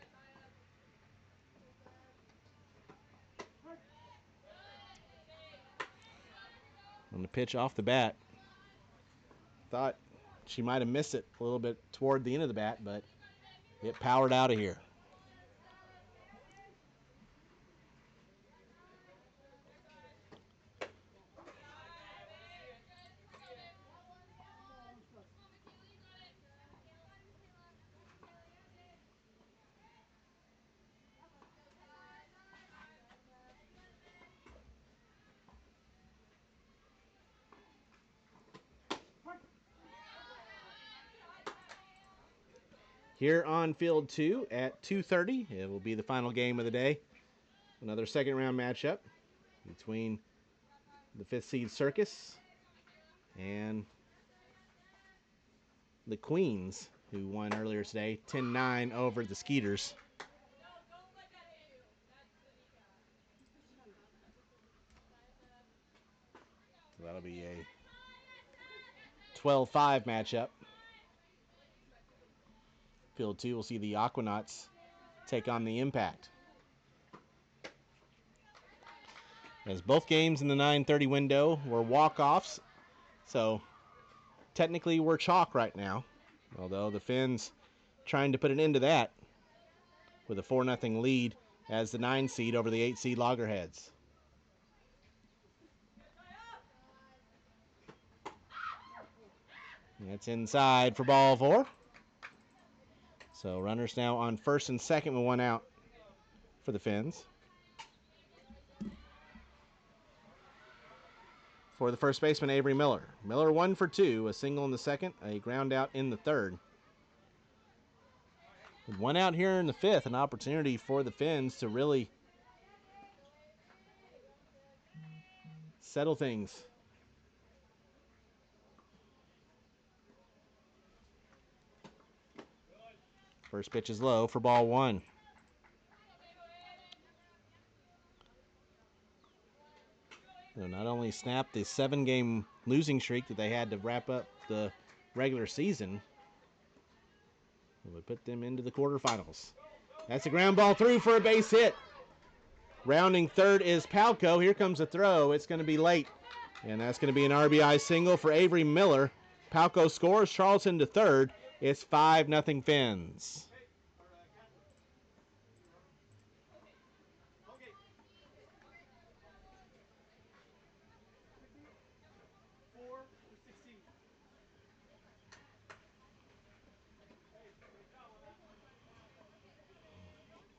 On the pitch off the bat, thought she might have missed it a little bit toward the end of the bat, but it powered out of here. Here on field 2 at 2:30, it will be the final game of the day. Another second round matchup between the 5th seed Circus and the Queens, who won earlier today 10-9 over the Skeeters. So that'll be a 12-5 matchup. Field 2 will see the Aquanauts take on the Impact. As both games in the 9:30 window were walk-offs, so technically we're chalk right now, although the Phinz trying to put an end to that with a 4-0 lead as the 9 seed over the 8 seed Loggerheads. And that's inside for ball 4. So runners now on first and second with 1 out for the Phinz. For the first baseman, Avery Miller. Miller 1 for 2, a single in the 2nd, a ground out in the 3rd. With 1 out here in the 5th, an opportunity for the Phinz to really settle things. First pitch is low for ball 1. They'll not only snap the 7-game losing streak that they had to wrap up the regular season would put them into the quarterfinals. That's a ground ball through for a base hit. Rounding third is Palco. Here comes a throw. It's going to be late. And that's going to be an RBI single for Avery Miller. Palco scores. Charlton to third. It's 5-0 Phinz.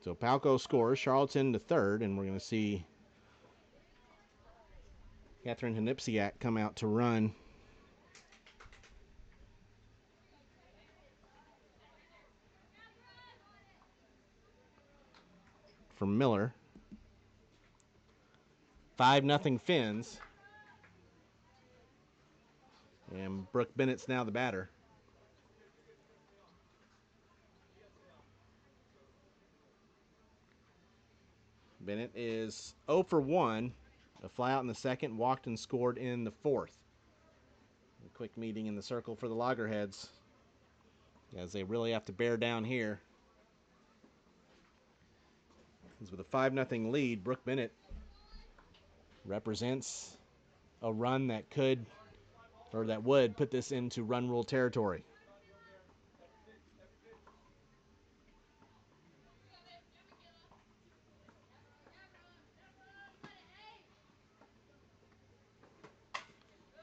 So Palco scores. Charlton to third. And we're going to see Catherine Hanipsiak come out to run. For Miller. 5-0 Phinz. And Brooke Bennett's now the batter. Bennett is 0 for 1. A fly out in the second, walked and scored in the fourth. A quick meeting in the circle for the Loggerheads, as they really have to bear down here. As with a 5-0 lead, Brooke Bennett represents a run that could, or that would, put this into run rule territory.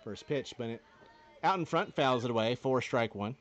First pitch, Bennett out in front, fouls it away, 4-1.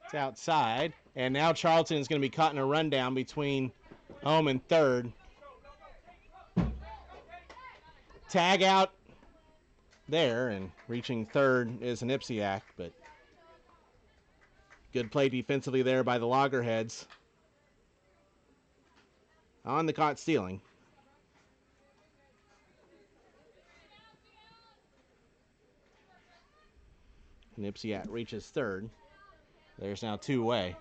It's outside, and now Charlton is going to be caught in a rundown between home and third. Tag out there, and reaching third is an Ipsiak, but good play defensively there by the Loggerheads on the caught stealing. Ipsiak reaches third. There's now 2 away.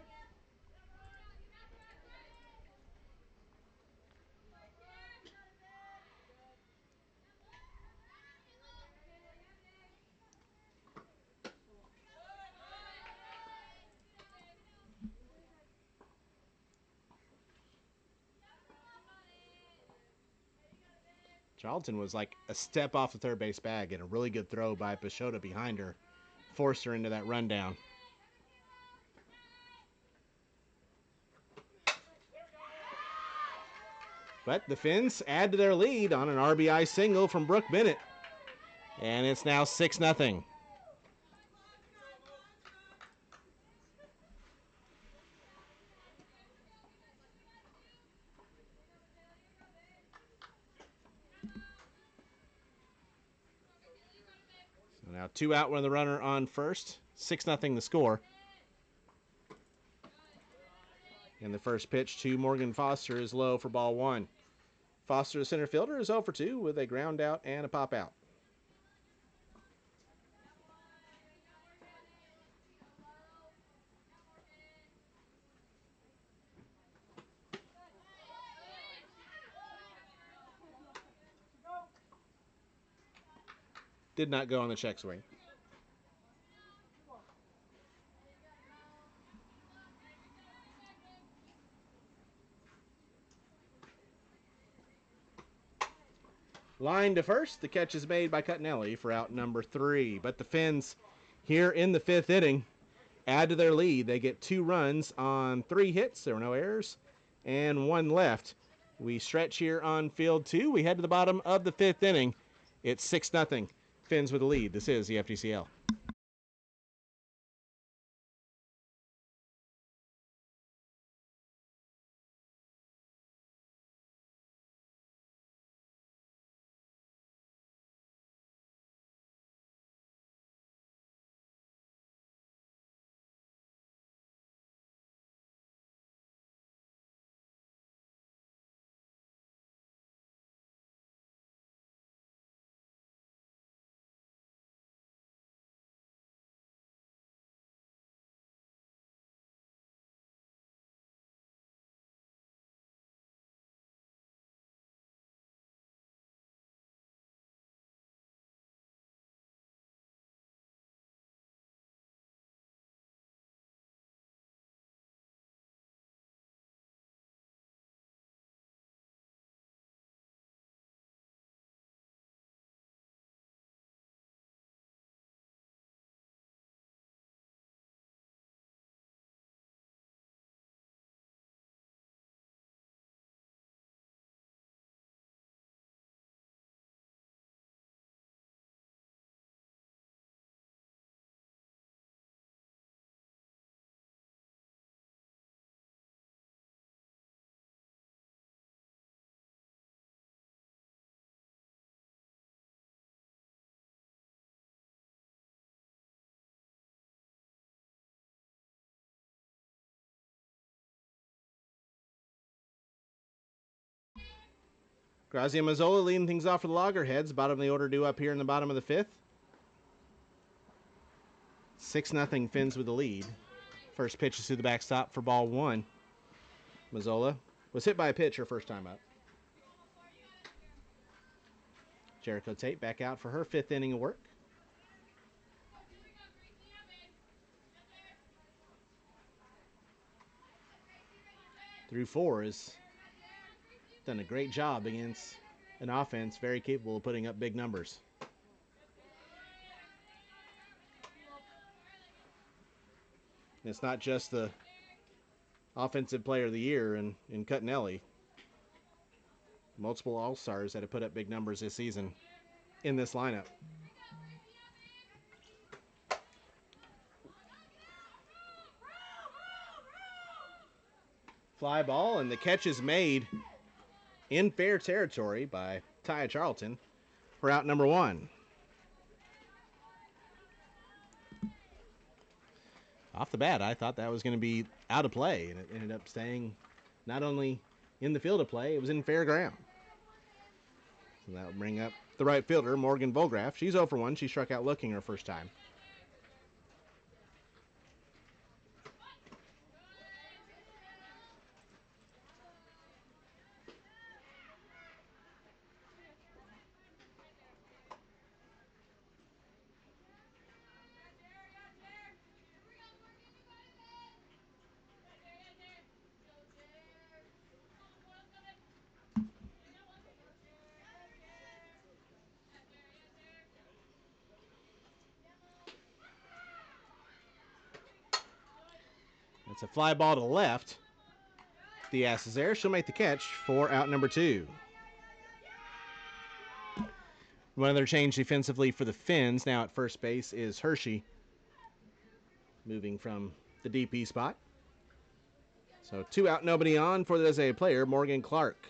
Charlton was like a step off the third base bag, and a really good throw by Pashota behind her forced her into that rundown. But the Phinz add to their lead on an RBI single from Brooke Bennett. And it's now 6-0. So now 2 out with the runner on first. 6-0 the score. And the first pitch to Morgan Foster is low for ball 1. Foster, the center fielder, is 0 for 2 with a ground out and a pop out. Did not go on the check swing. Line to first. The catch is made by Cutnelli for out number 3. But the Phinz here in the 5th inning add to their lead. They get 2 runs on 3 hits. There were no errors and 1 left. We stretch here on field 2. We head to the bottom of the 5th inning. It's 6-0. Phinz with the lead. This is the FGCL. Grazia Mazzola leading things off for the Loggerheads. Bottom of the order due up here in the bottom of the 5th. 6-0 Phinz with the lead. First pitch is to the backstop for ball 1. Mazzola was hit by a pitch her first time up. Jericho Tate back out for her 5th inning of work. Through 4 has done a great job against an offense very capable of putting up big numbers. And it's not just the offensive player of the year in Cuttinelli. Multiple All-Stars that have put up big numbers this season in this lineup. Fly ball, and the catch is made in fair territory by Taya Charlton for out number 1. Off the bat, I thought that was going to be out of play, and it ended up staying not only in the field of play, it was in fair ground. So that'll bring up the right fielder, Morgan Volgraff. She's 0 for 1. She struck out looking her first time. It's a fly ball to left. Diaz is there. She'll make the catch for out number 2. One other change defensively for the Phinz now at first base is Hershey, moving from the DP spot. So 2 out, nobody on for the designated player, Morgan Clark.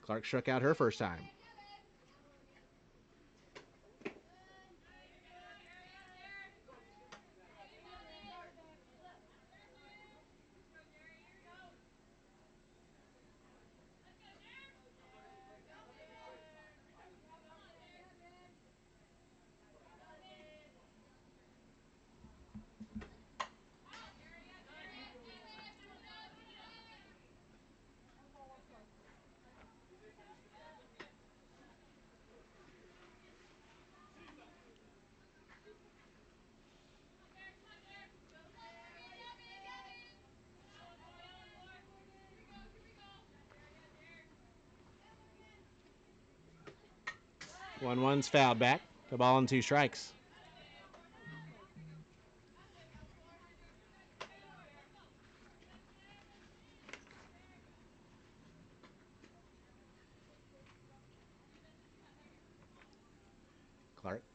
Clark struck out her first time. One's fouled back. The ball and 2 strikes.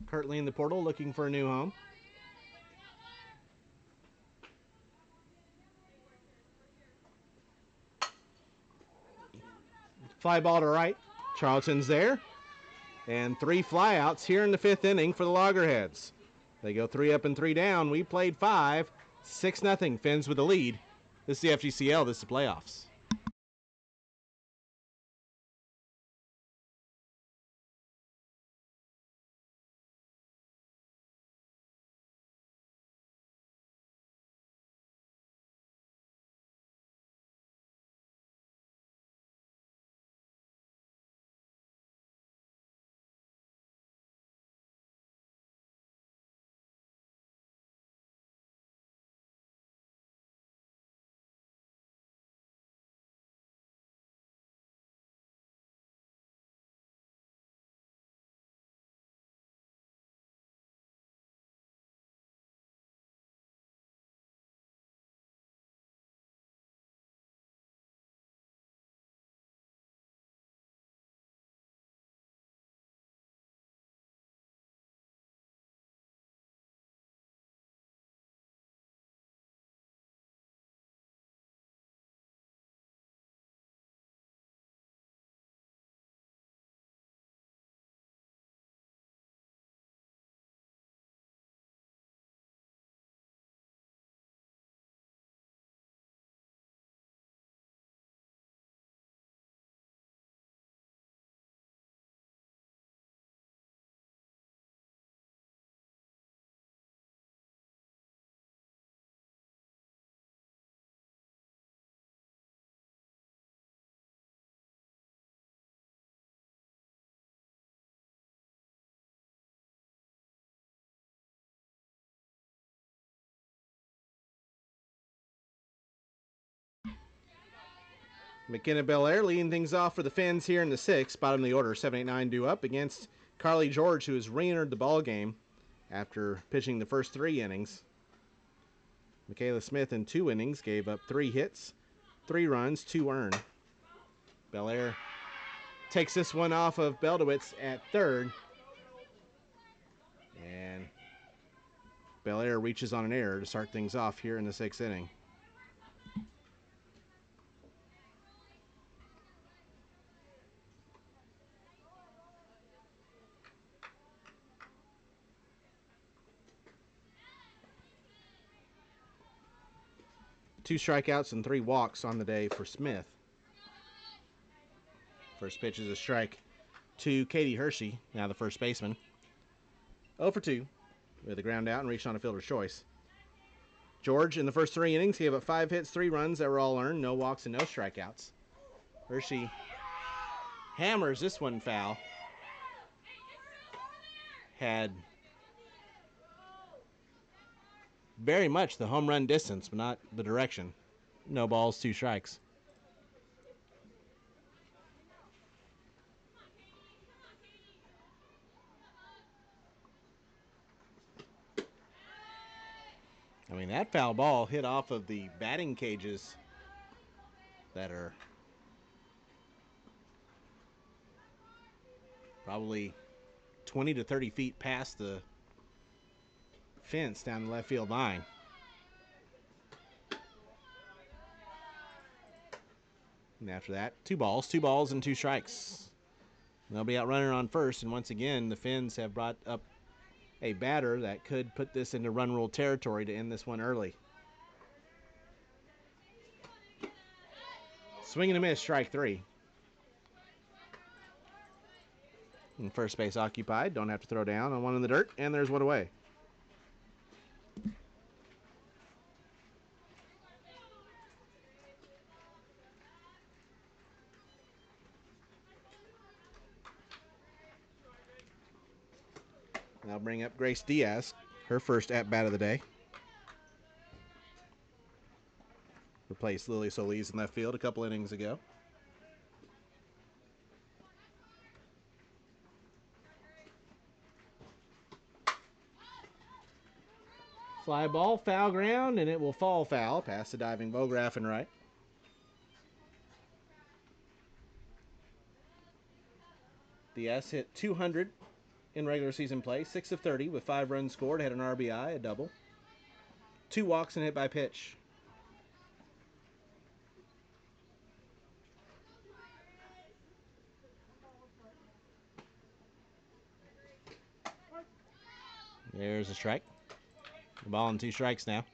Currently in the portal looking for a new home. Fly ball to right. Charlton's there. And 3 flyouts here in the 5th inning for the Loggerheads. They go 3 up and 3 down. We played 5. 6-0. Phinz with the lead. This is the FGCL. This is the playoffs. McKenna Belair leading things off for the Phinz here in the 6th. Bottom of the order, 7-8-9 due up against Carly George, who has re-entered the ball game after pitching the first 3 innings. Michaela Smith in 2 innings gave up 3 hits, 3 runs, 2 earned. Belair takes this one off of Beldowitz at 3rd. And Belair reaches on an error to start things off here in the 6th inning. Two strikeouts and 3 walks on the day for Smith. First pitch is a strike to Katie Hershey, now the first baseman. 0 for 2 with a ground out and reached on a fielder's choice. George in the first 3 innings gave up 5 hits, 3 runs that were all earned, no walks and no strikeouts. Hershey hammers this one foul. Had very much the home run distance, but not the direction. No balls, 2 strikes. I mean, that foul ball hit off of the batting cages that are probably 20 to 30 feet past the fence down the left field line. And after that, 2 balls and 2 strikes. And they'll be out running on first, and once again, the Phinz have brought up a batter that could put this into run rule territory to end this one early. Swing and a miss, strike 3. And first base occupied. Don't have to throw down on one in the dirt, and there's one away. Now bring up Grace Diaz, her first at-bat of the day. Replaced Lily Solis in left field a couple innings ago. Fly ball, foul ground, and it will fall foul past the diving Bograph and right. Diaz hit 200 in regular season play. 6 of 30 with 5 runs scored, had an RBI, a double. 2 walks and hit by pitch. There's a strike. The ball and 2 strikes now.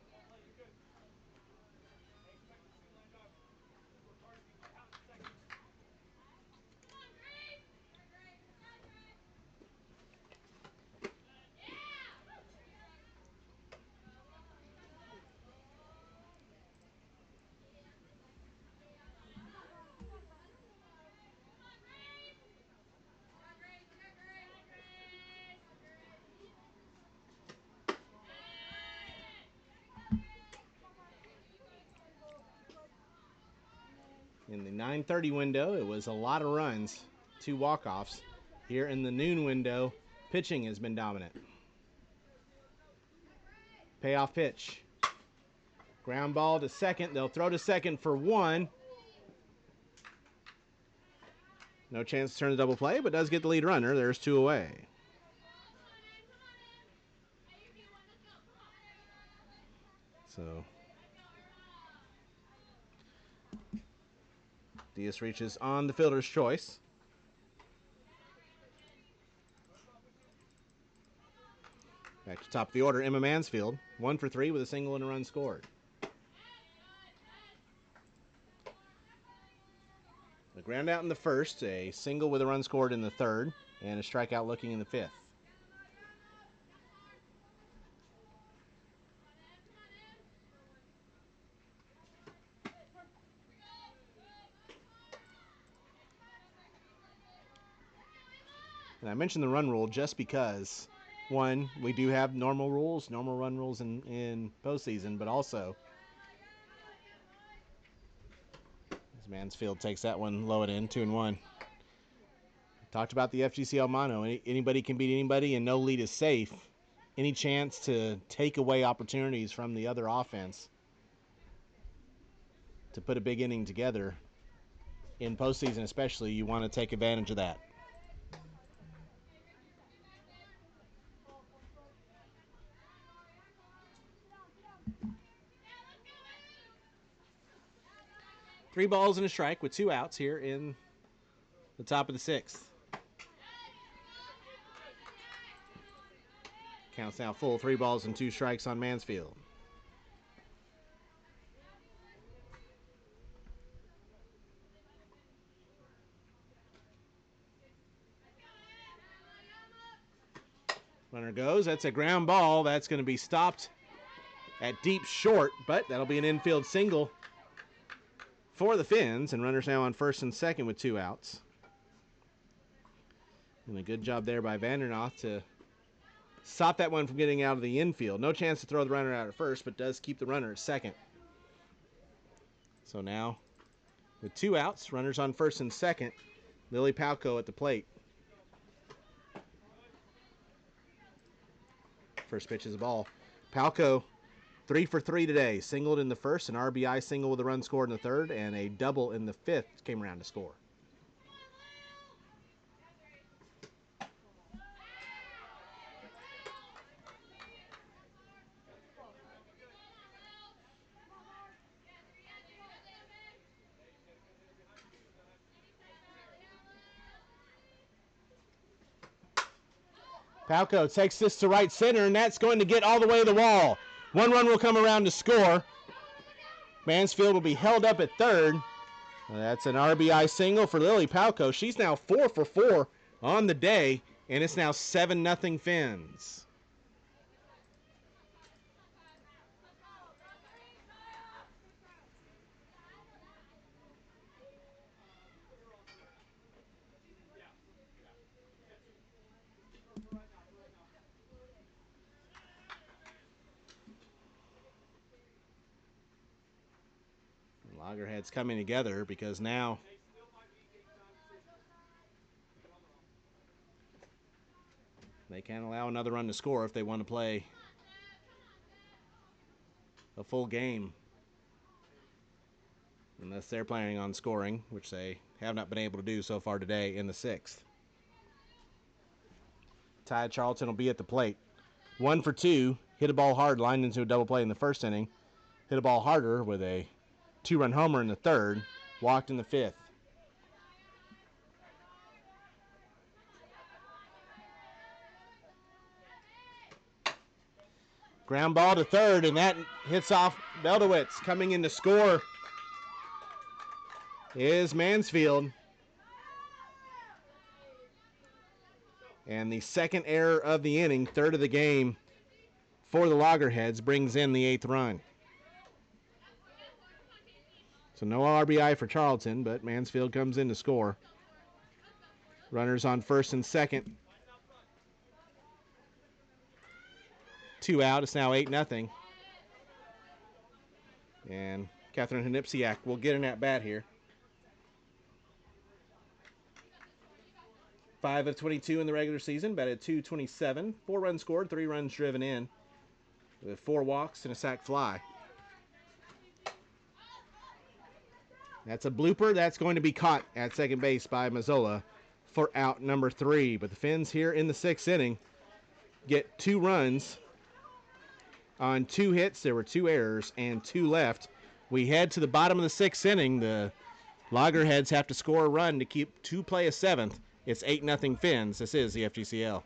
In the 9:30 window, it was a lot of runs, 2 walk-offs. Here in the noon window, pitching has been dominant. Payoff pitch. Ground ball to second. They'll throw to second for 1. No chance to turn the double play, but does get the lead runner. There's 2 away. So Diaz reaches on the fielder's choice. Back to top of the order, Emma Mansfield. 1 for 3 with a single and a run scored. A ground out in the first, a single with a run scored in the third, and a strikeout looking in the fifth. And I mentioned the run rule just because, one, we do have normal run rules in postseason, but also as Mansfield takes that one low and in, 2-1. Talked about the FGCL mono. Anybody can beat anybody, and no lead is safe. Any chance to take away opportunities from the other offense to put a big inning together in postseason, especially, you want to take advantage of that. Three balls and a strike with 2 outs here in the top of the 6th. Counts now full, 3 balls and 2 strikes on Mansfield. Runner goes. That's a ground ball. That's going to be stopped at deep short, but that'll be an infield single for the Phinz, and runners now on first and second with 2 outs. And a good job there by Vandernoth to stop that one from getting out of the infield. No chance to throw the runner out at first, but does keep the runner at second. So now, with 2 outs, runners on first and second, Lily Palco at the plate. First pitch is a ball. Palco, 3 for 3 today. Singled in the first, an RBI single with a run scored in the third, and a double in the fifth came around to score. Palco takes this to right center, and that's going to get all the way to the wall. 1 run will come around to score. Mansfield will be held up at third. That's an RBI single for Lily Palco. She's now 4 for 4 on the day, and it's now 7-0 Phinz. Loggerheads coming together because now they can't allow another run to score if they want to play a full game. Unless they're planning on scoring, which they have not been able to do so far today in the 6th. Ty Charlton will be at the plate. 1 for 2. Hit a ball hard, lined into a double play in the first inning. Hit a ball harder with a 2-run homer in the third. Walked in the fifth. Ground ball to third, and that hits off Beldowitz. Coming in to score is Mansfield. And the second error of the inning, third of the game for the Loggerheads, brings in the 8th run. So no RBI for Charlton, but Mansfield comes in to score. Runners on first and second. 2 out. It's now 8-0. And Catherine Hanipsiak will get an at-bat here. 5 of 22 in the regular season, batted .227, 4 runs scored, 3 runs driven in, with 4 walks and a sac fly. That's a blooper. That's going to be caught at second base by Mazzola for out number 3. But the Phinz here in the 6th inning get 2 runs on 2 hits. There were 2 errors and 2 left. We head to the bottom of the 6th inning. The Loggerheads have to score a run to play a 7th. It's 8-0 Phinz. This is the FGCL.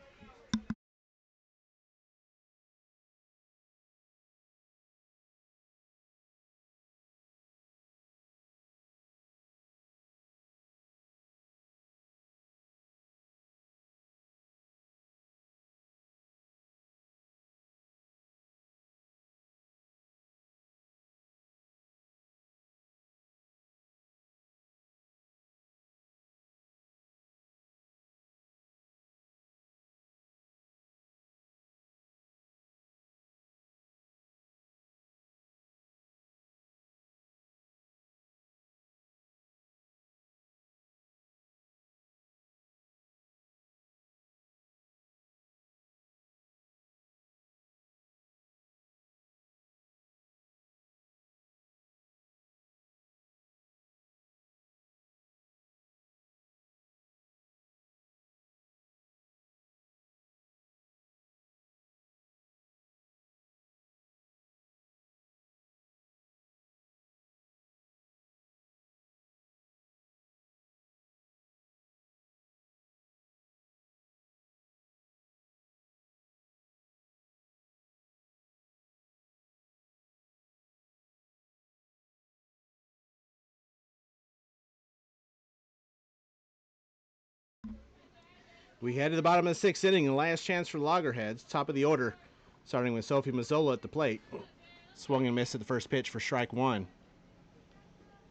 We head to the bottom of the 6th inning, and last chance for Loggerheads. Top of the order, starting with Sophie Mazzola at the plate. Swung and missed at the first pitch for strike 1.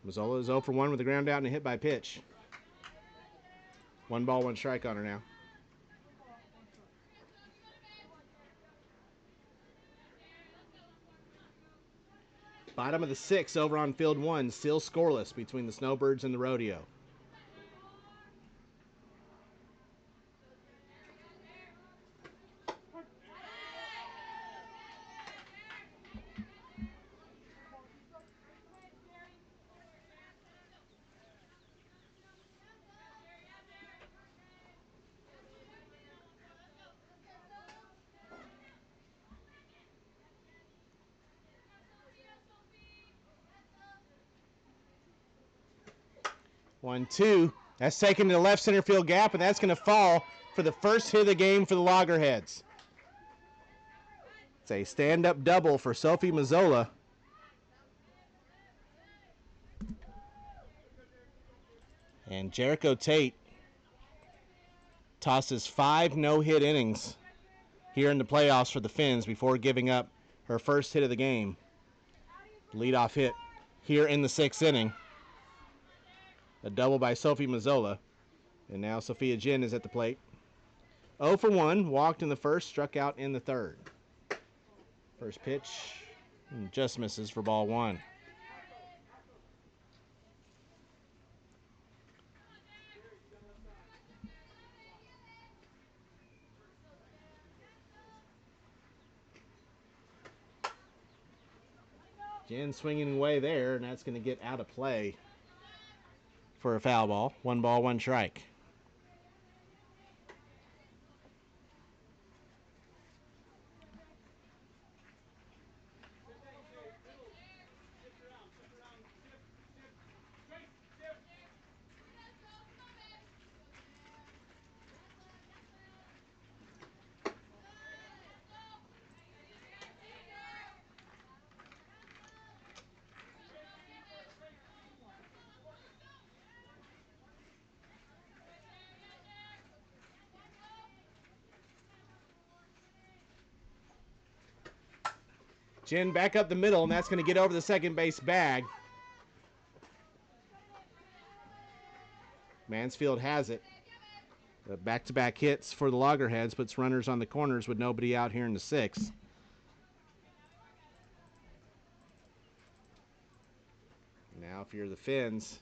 Mazzola is 0 for 1 with a ground out and a hit by pitch. 1 ball, 1 strike on her now. Bottom of the 6th over on field 1, still scoreless between the Snowbirds and the Rodeo. One, two. That's taken to the left center field gap, and that's going to fall for the first hit of the game for the Loggerheads. It's a stand-up double for Sophie Mazzola. And Jericho Tate tosses 5 no-hit innings here in the playoffs for the Phinz before giving up her first hit of the game. Leadoff hit here in the 6th inning. A double by Sophie Mazzola. And now Sophia Jin is at the plate. 0 for 1, walked in the first, struck out in the third. First pitch just misses for ball 1. Jin swinging away there, and that's going to get out of play for a foul ball. 1 ball, 1 strike. Jin back up the middle, and that's going to get over the second base bag. Mansfield has it. The back-to-back hits for the Loggerheads puts runners on the corners with nobody out here in the sixth. Now if you're the Phinz,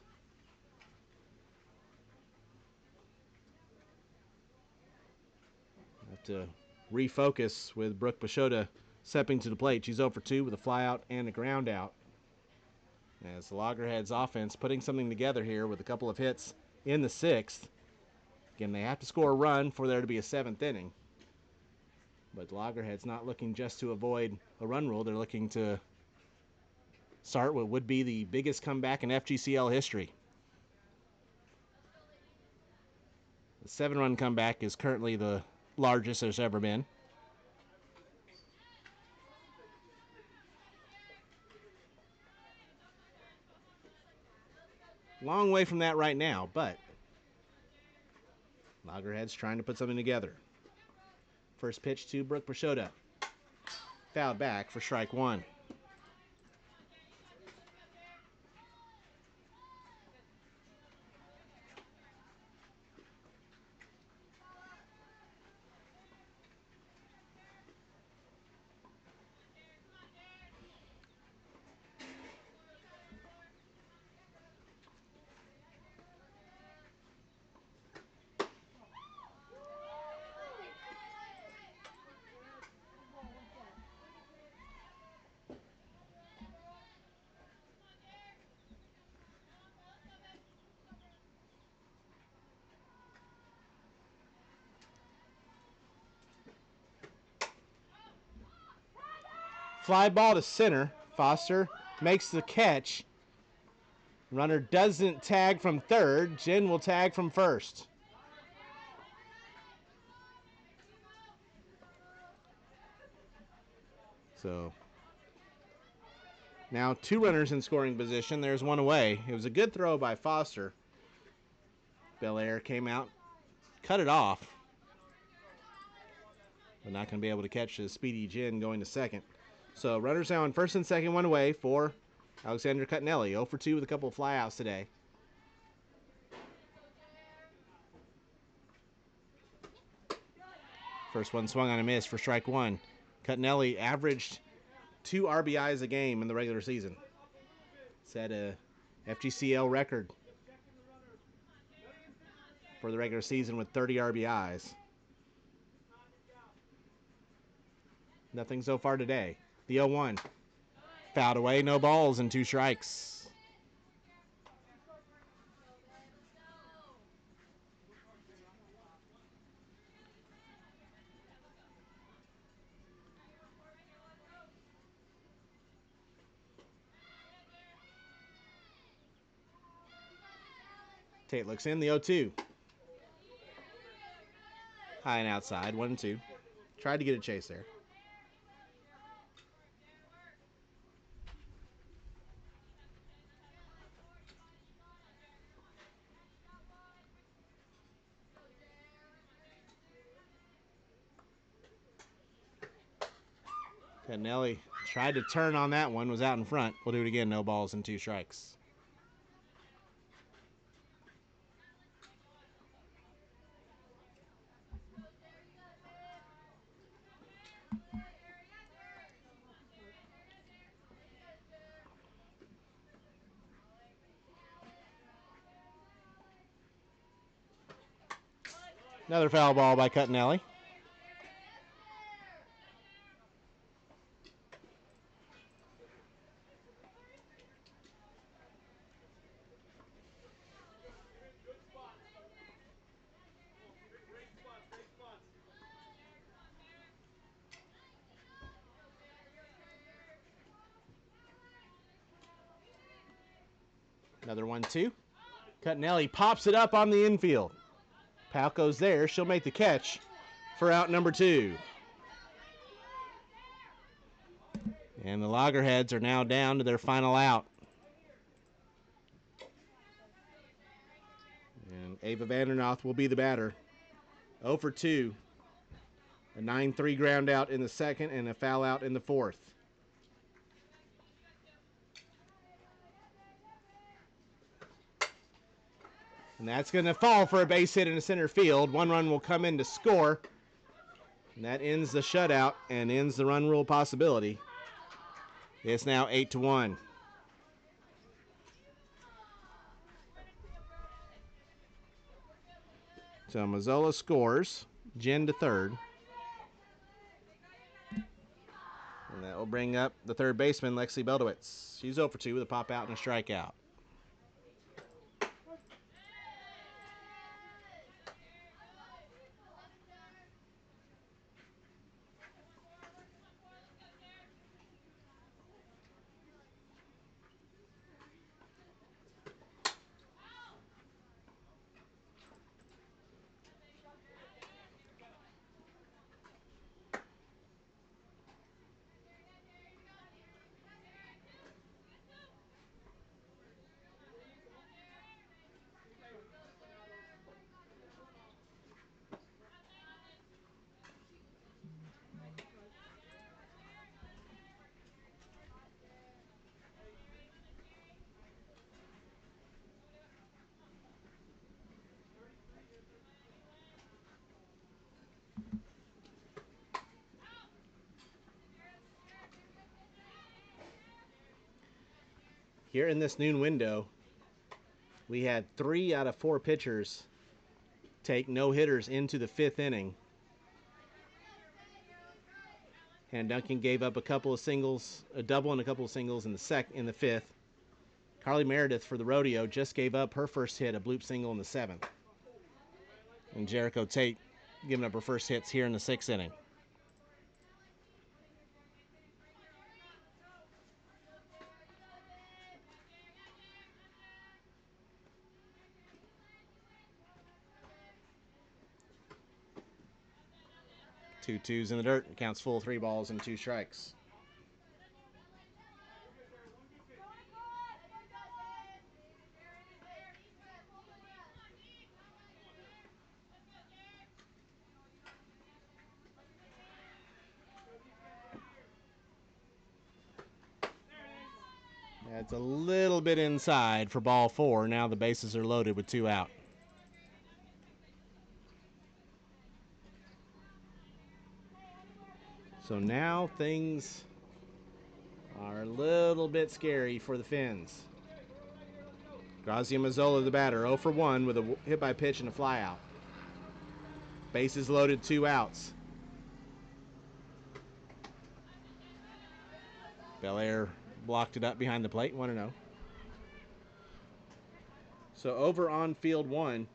have to refocus with Brooke Pashota stepping to the plate. She's 0 for 2 with a flyout and a ground out. As the Loggerheads offense putting something together here with a couple of hits in the sixth. Again, they have to score a run for there to be a seventh inning. But the Loggerheads not looking just to avoid a run rule. They're looking to start what would be the biggest comeback in FGCL history. The 7-run comeback is currently the largest there's ever been. Long way from that right now, but Loggerheads trying to put something together. First pitch to Brooke Pashota. Fouled back for strike one. Fly ball to center. Foster makes the catch. Runner doesn't tag from third. Jin will tag from first. So now 2 runners in scoring position. There's one away. It was a good throw by Foster. Belair came out, cut it off. But not going to be able to catch the speedy Jin going to second. So runners now on first and second, one away for Alexander Cuttinelli. 0 for 2 with a couple of flyouts today. First one swung on a miss for strike one. Cuttinelli averaged 2 RBIs a game in the regular season. Set a FGCL record for the regular season with 30 RBIs. Nothing so far today. The 0-1. Fouled away, no balls and 2 strikes. Tate looks in, the 0-2. High and outside, 1-2. Tried to get a chase there. Cuttinelli tried to turn on that one, was out in front. We'll do it again, no balls and 2 strikes. Another foul ball by Cuttinelli. Another 1-2. Cuttinelli pops it up on the infield. Palco's there. She'll make the catch for out number 2. And the Loggerheads are now down to their final out. And Ava Vandernoth will be the batter. 0 for 2. A 9-3 ground out in the second and a foul out in the fourth. And that's going to fall for a base hit in center field. One run will come in to score. And that ends the shutout and ends the run rule possibility. It's now 8-1. So Mazzola scores. Jen to third. And that will bring up the third baseman, Lexi Beldowitz. She's 0 for 2 with a pop out and a strikeout. Here in this noon window, we had 3 out of 4 pitchers take no hitters into the 5th inning. And Duncan gave up a couple of singles, a double and a couple of singles in the 5th. Carly Meredith for the rodeo just gave up her first hit, a bloop single in the 7th. And Jericho Tate giving up her first hits here in the 6th inning. Two twos in the dirt. Counts full, 3 balls and 2 strikes. That's a little bit inside for ball 4. Now the bases are loaded with 2 out. So now things are a little bit scary for the Phinz. Grazia Mazzola, the batter, 0 for 1 with a hit by pitch and a flyout. Bases loaded, 2 outs. Belair blocked it up behind the plate, 1-0. So over on field 1,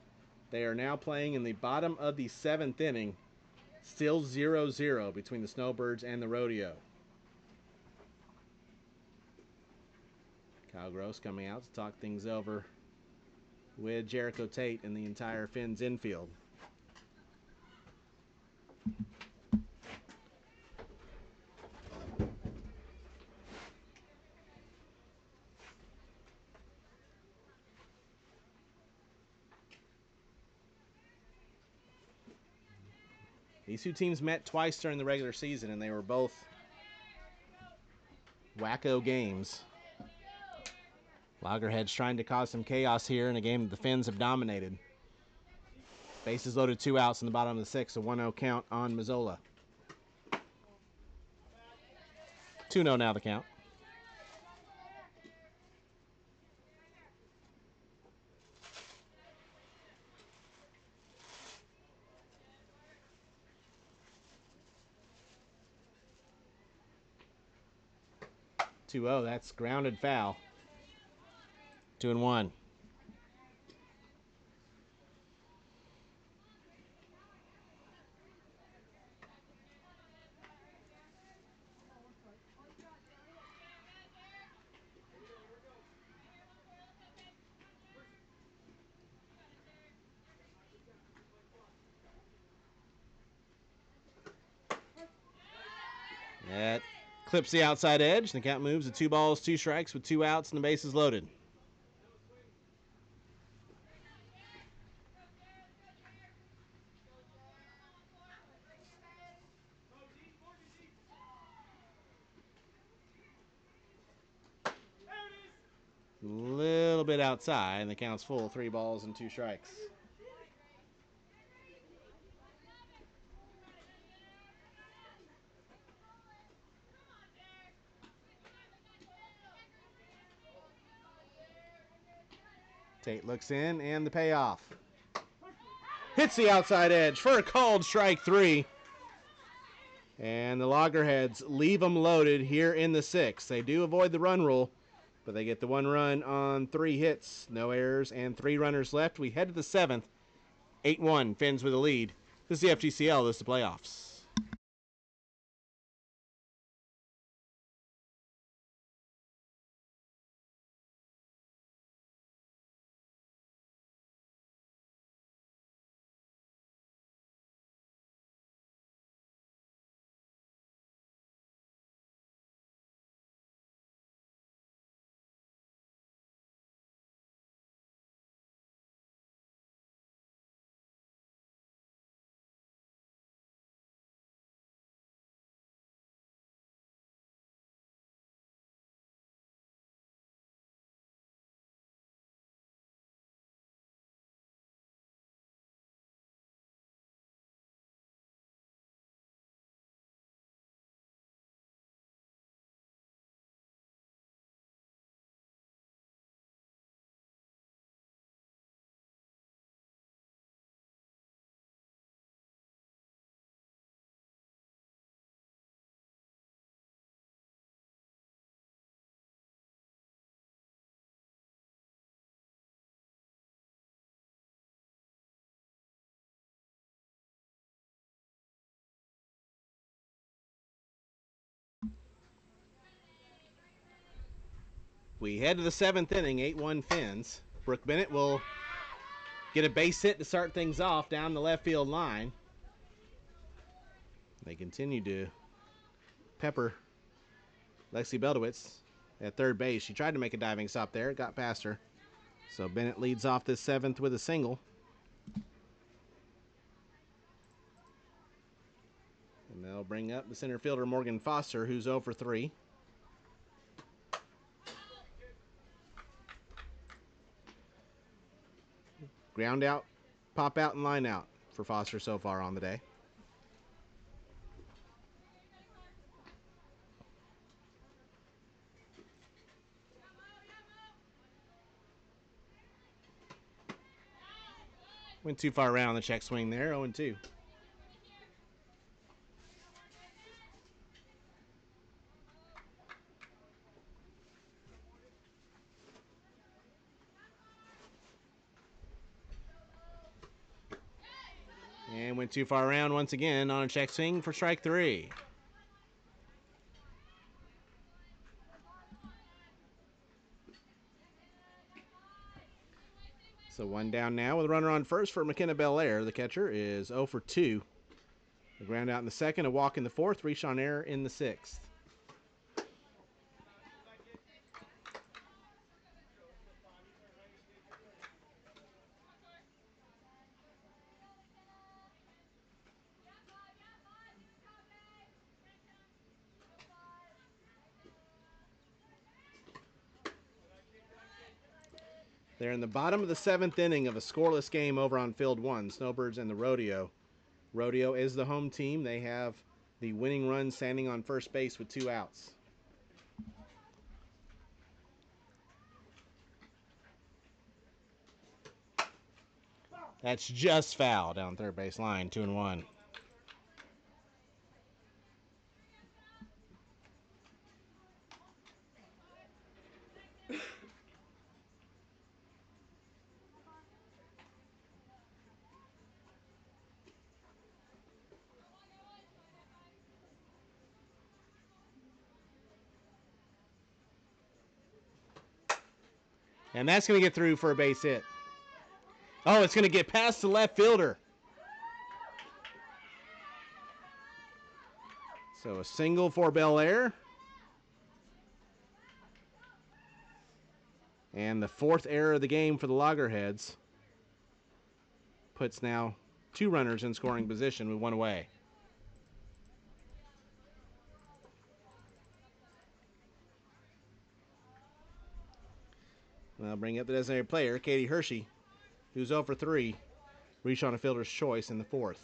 they are now playing in the bottom of the 7th inning. Still 0-0 between the Snowbirds and the rodeo. Kyle Gross coming out to talk things over with Jericho Tate and the entire Phinz infield. These two teams met twice during the regular season, and they were both wacko games. Loggerheads trying to cause some chaos here in a game that the Phinz have dominated. Bases loaded, 2 outs in the bottom of the 6th, a 1-0 count on Mazzola. 2-0 now the count. That's grounded foul. 2-1. That clips the outside edge. The count moves to 2 balls, 2 strikes with 2 outs and the bases loaded. Little little bit outside, and the count's full, 3 balls and 2 strikes. Tate looks in, and the payoff. Hits the outside edge for a called strike 3. And the Loggerheads leave them loaded here in the 6th. They do avoid the run rule, but they get the 1 run on 3 hits. No errors and 3 runners left. We head to the 7th. 8-1, Phinz with the lead. This is the FGCL. This is the playoffs. We head to the 7th inning, 8-1 Phinz. Brooke Bennett will get a base hit to start things off down the left field line. They continue to pepper Lexi Beldowitz at third base. She tried to make a diving stop there. It got past her. So Bennett leads off this 7th with a single. And they'll bring up the center fielder Morgan Foster, who's 0 for 3. Ground out, pop out, and line out for Foster so far on the day. Went too far around the check swing there, 0-2. And went too far around once again on a check swing for strike 3. So 1 down now with a runner on first for McKenna Belair. The catcher is 0 for 2. The ground out in the 2nd, a walk in the 4th, reach on error in the 6th. They're in the bottom of the 7th inning of a scoreless game over on Field 1, Snowbirds and the Rodeo. Rodeo is the home team. They have the winning run standing on first base with 2 outs. That's just foul down third base line, 2-1. And that's going to get through for a base hit. Oh, it's going to get past the left fielder. So a single for Belair. And the 4th error of the game for the Loggerheads puts now 2 runners in scoring position with 1 away. I'll bring up the designated player, Katie Hershey, who's 0 for 3. Reach on a fielder's choice in the fourth.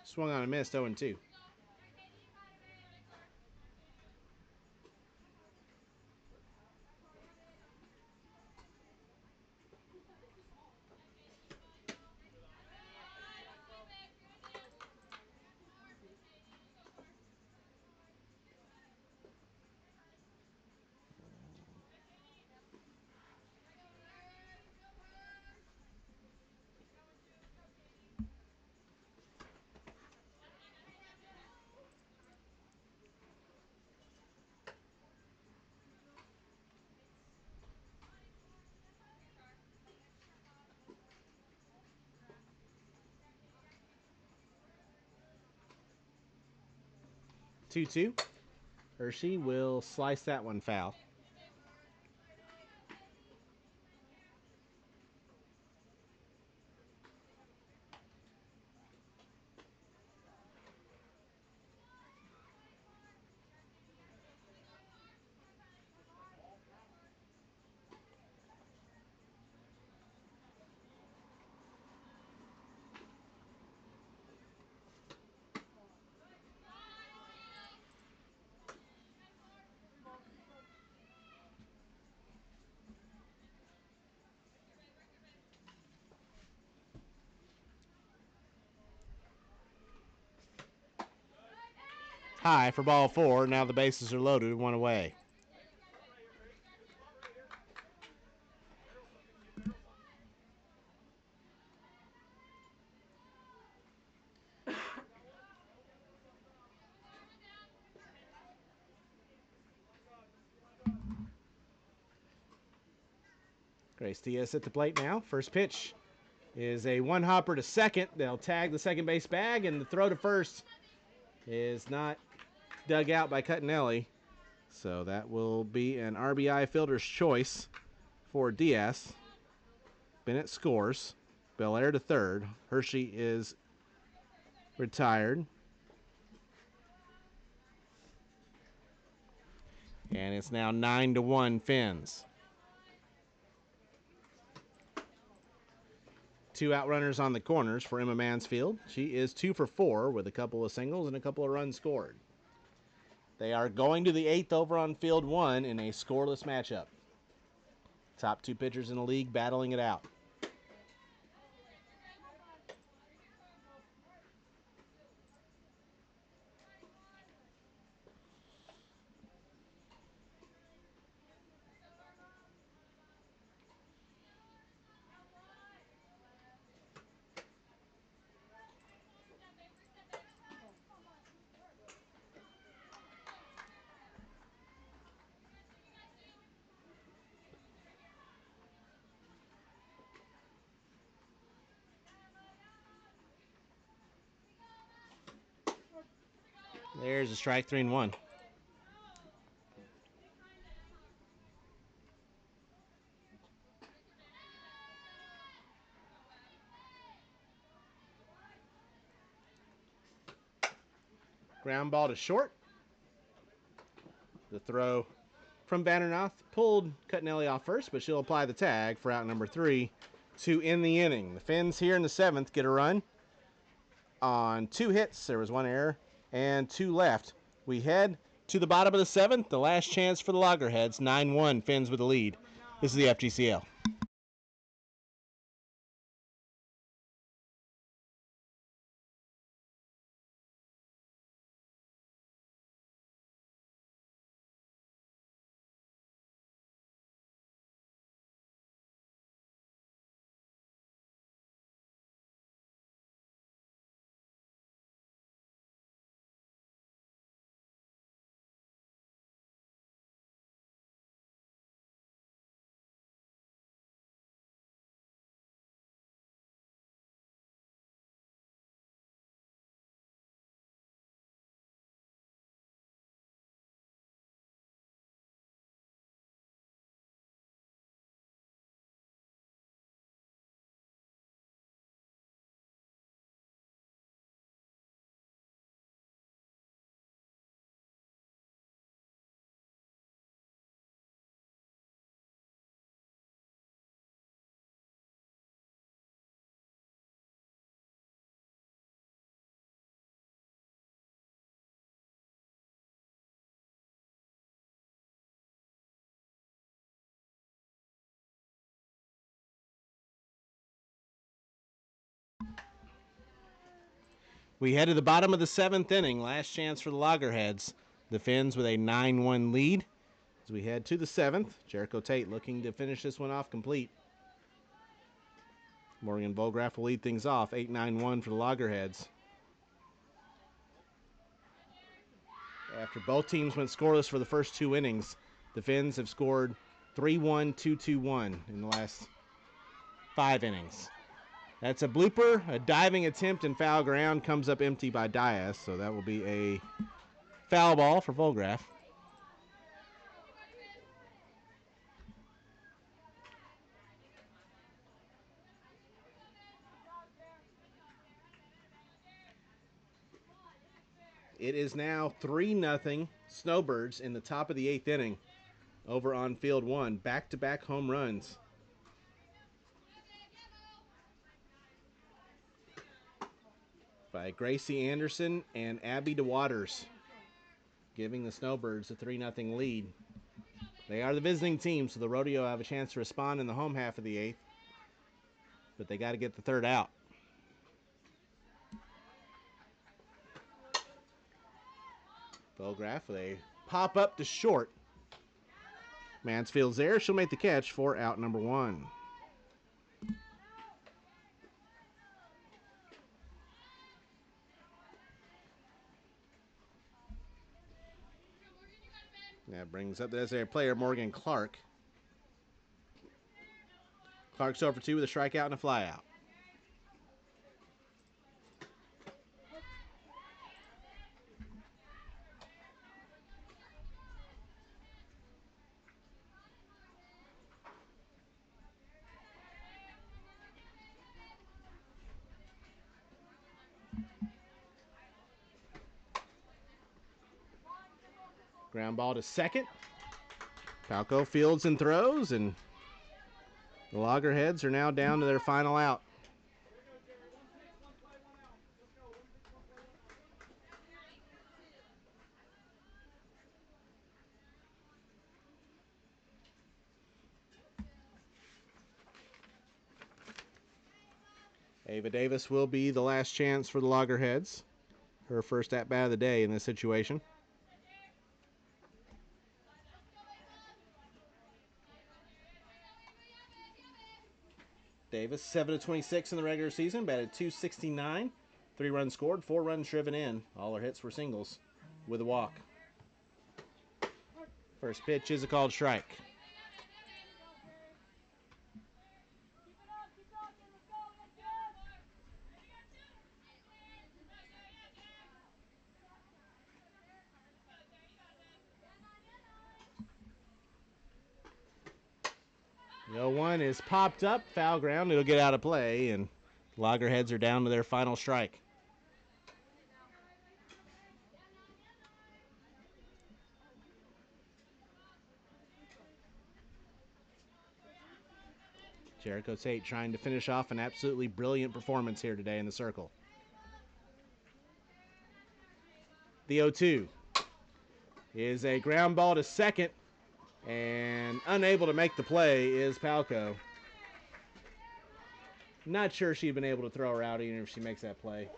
Swung on and missed, 0 and 2. Two. Hershey will slice that one foul. High for ball 4. Now the bases are loaded, 1 away. Grace Diaz at the plate now. First pitch is a one-hopper to second. They'll tag the second base bag, and the throw to first is not dug out by Cuttinelli. So that will be an RBI fielder's choice for Diaz. Bennett scores. Belair to third. Hershey is retired. And it's now 9-1 Phinz. 2 outrunners on the corners for Emma Mansfield. She is 2 for 4 with a couple of singles and a couple of runs scored. They are going to the 8th over on field 1 in a scoreless matchup. Top 2 pitchers in the league battling it out. There's a strike, 3-1. Ground ball to short. The throw from Vandernoth pulled Cuttinelli off first, but she'll apply the tag for out number 3 to end the inning. The Phinz here in the 7th get a run on 2 hits. There was 1 error and 2 left. We head to the bottom of the 7th, the last chance for the Loggerheads. 9-1 Phinz with the lead. This is the FGCL. We head to the bottom of the 7th inning. Last chance for the Loggerheads. The Phinz with a 9-1 lead. As we head to the 7th, Jericho Tate looking to finish this one off complete. Morgan Volgraff will lead things off, 8-9-1 for the Loggerheads. After both teams went scoreless for the first 2 innings, the Phinz have scored 3-1, 2-2-1 in the last 5 innings. That's a blooper, a diving attempt in foul ground, comes up empty by Diaz, so that will be a foul ball for Volgraff. It is now 3-0 Snowbirds in the top of the 8th inning over on field 1. Back-to-back home runs. By Gracie Anderson and Abby DeWaters, giving the Snowbirds a 3-0 lead. They are the visiting team, so the Rodeo have a chance to respond in the home half of the 8th, but they got to get the 3rd out. Volgraff with a pop up to short. Mansfield's there. She'll make the catch for out number 1. That brings up the designated player, Morgan Clark. Clark's over 2 with a strikeout and a flyout. Ground ball to second. Palco fields and throws, and the Loggerheads are now down to their final out. Ava Davis will be the last chance for the Loggerheads. Her first at-bat of the day in this situation. Davis, 7-26 in the regular season, batted .269, 3 runs scored, 4 runs driven in. All her hits were singles with a walk. First pitch is a called strike. The 0-1 is popped up, foul ground. It'll get out of play, and Loggerheads are down to their final strike. Jericho Tate trying to finish off an absolutely brilliant performance here today in the circle. The 0-2 is a ground ball to second, and unable to make the play is Palco. Not sure she'd been able to throw her out even if she makes that play.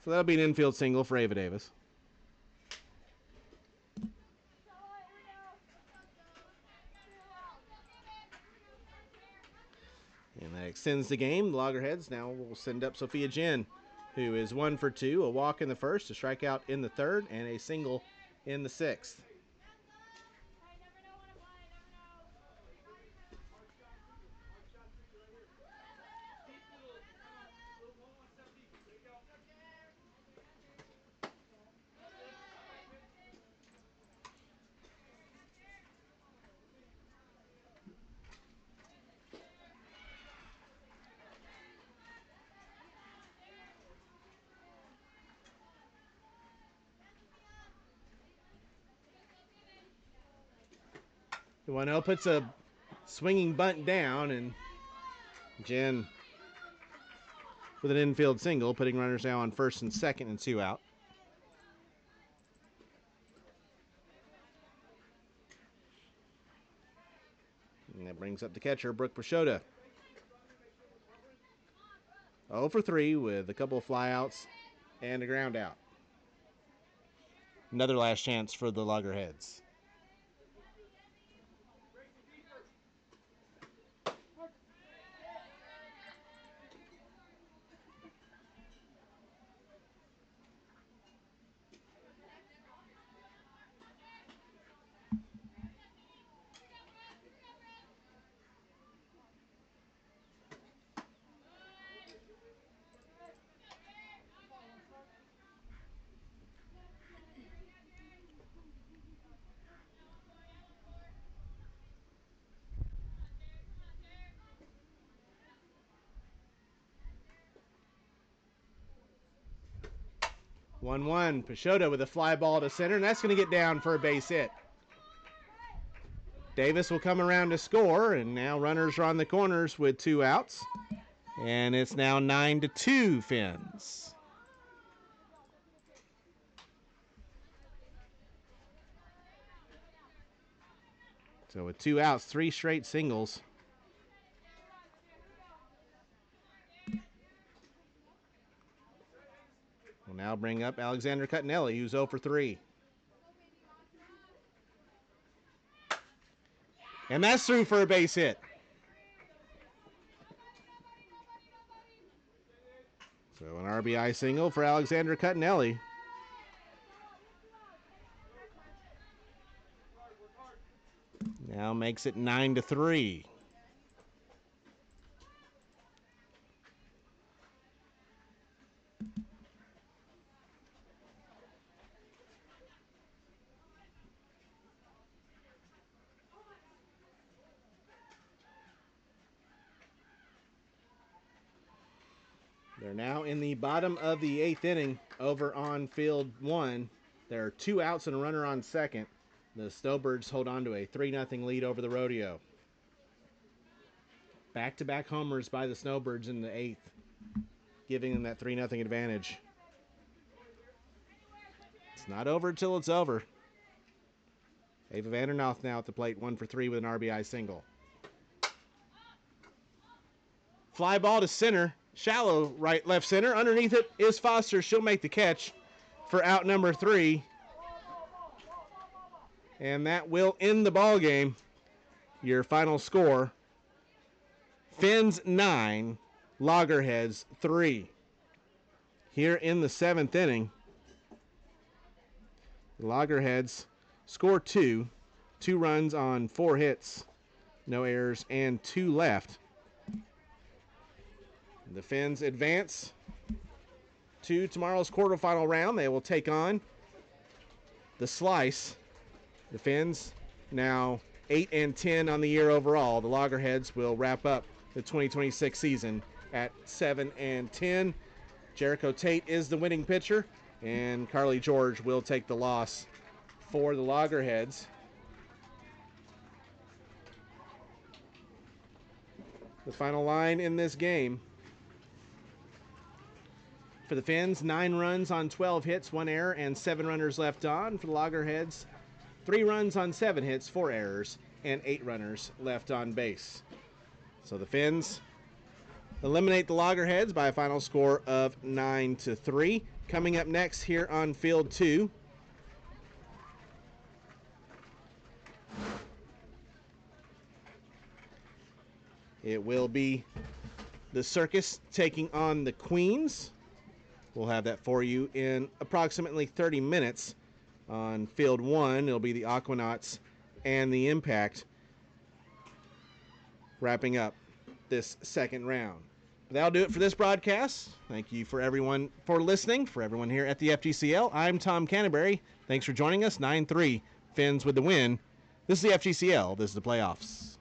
So that'll be an infield single for Ava Davis. And that extends the game. The Loggerheads now will send up Sophia Jen, who is 1 for 2, a walk in the first, a strikeout in the 3rd, and a single in the 6th. The 1-0 puts a swinging bunt down, and Jen with an infield single, putting runners now on first and second and 2 out. And that brings up the catcher, Brooke Pashota. 0 for 3 with a couple of flyouts and a ground out. Another last chance for the Loggerheads. One. Peixoto with a fly ball to center, and that's going to get down for a base hit. Davis will come around to score, and now runners are on the corners with 2 outs. And it's now 9-2 Phinz. So with 2 outs, 3 straight singles. We'll now bring up Alexander Cuttinelli, who's 0 for 3. And that's through for a base hit. So an RBI single for Alexander Cuttinelli. Now makes it 9-3. They're now in the bottom of the 8th inning over on field 1. There are 2 outs and a runner on second. The Snowbirds hold on to a 3-0 lead over the Rodeo. Back-to-back homers by the Snowbirds in the 8th, giving them that 3-0 advantage. It's not over until it's over. Ava Vandernoth now at the plate, 1 for 3 with an RBI single. Fly ball to center. Shallow right, left center. Underneath it is Foster. She'll make the catch for out number 3. And that will end the ball game. Your final score, Phinz 9, Loggerheads 3. Here in the 7th inning, the Loggerheads score 2 runs on 4 hits, no errors, and 2 left. The Phinz advance to tomorrow's quarterfinal round. They will take on the Slice. The Phinz now 8-10 on the year overall. The Loggerheads will wrap up the 2026 season at 7-10. Jericho Tate is the winning pitcher, and Carly George will take the loss for the Loggerheads. The final line in this game. For the Phinz, 9 runs on 12 hits, 1 error, and 7 runners left on. For the Loggerheads, 3 runs on 7 hits, 4 errors, and 8 runners left on base. So the Phinz eliminate the Loggerheads by a final score of 9-3. Coming up next here on field 2, it will be the Circus taking on the Queens. We'll have that for you in approximately 30 minutes. On field 1, it'll be the Aquanauts and the Impact wrapping up this second round. That'll do it for this broadcast. Thank you for everyone for listening. For everyone here at the FGCL, I'm Tom Canterbury. Thanks for joining us. 9-3, Phinz with the win. This is the FGCL. This is the playoffs.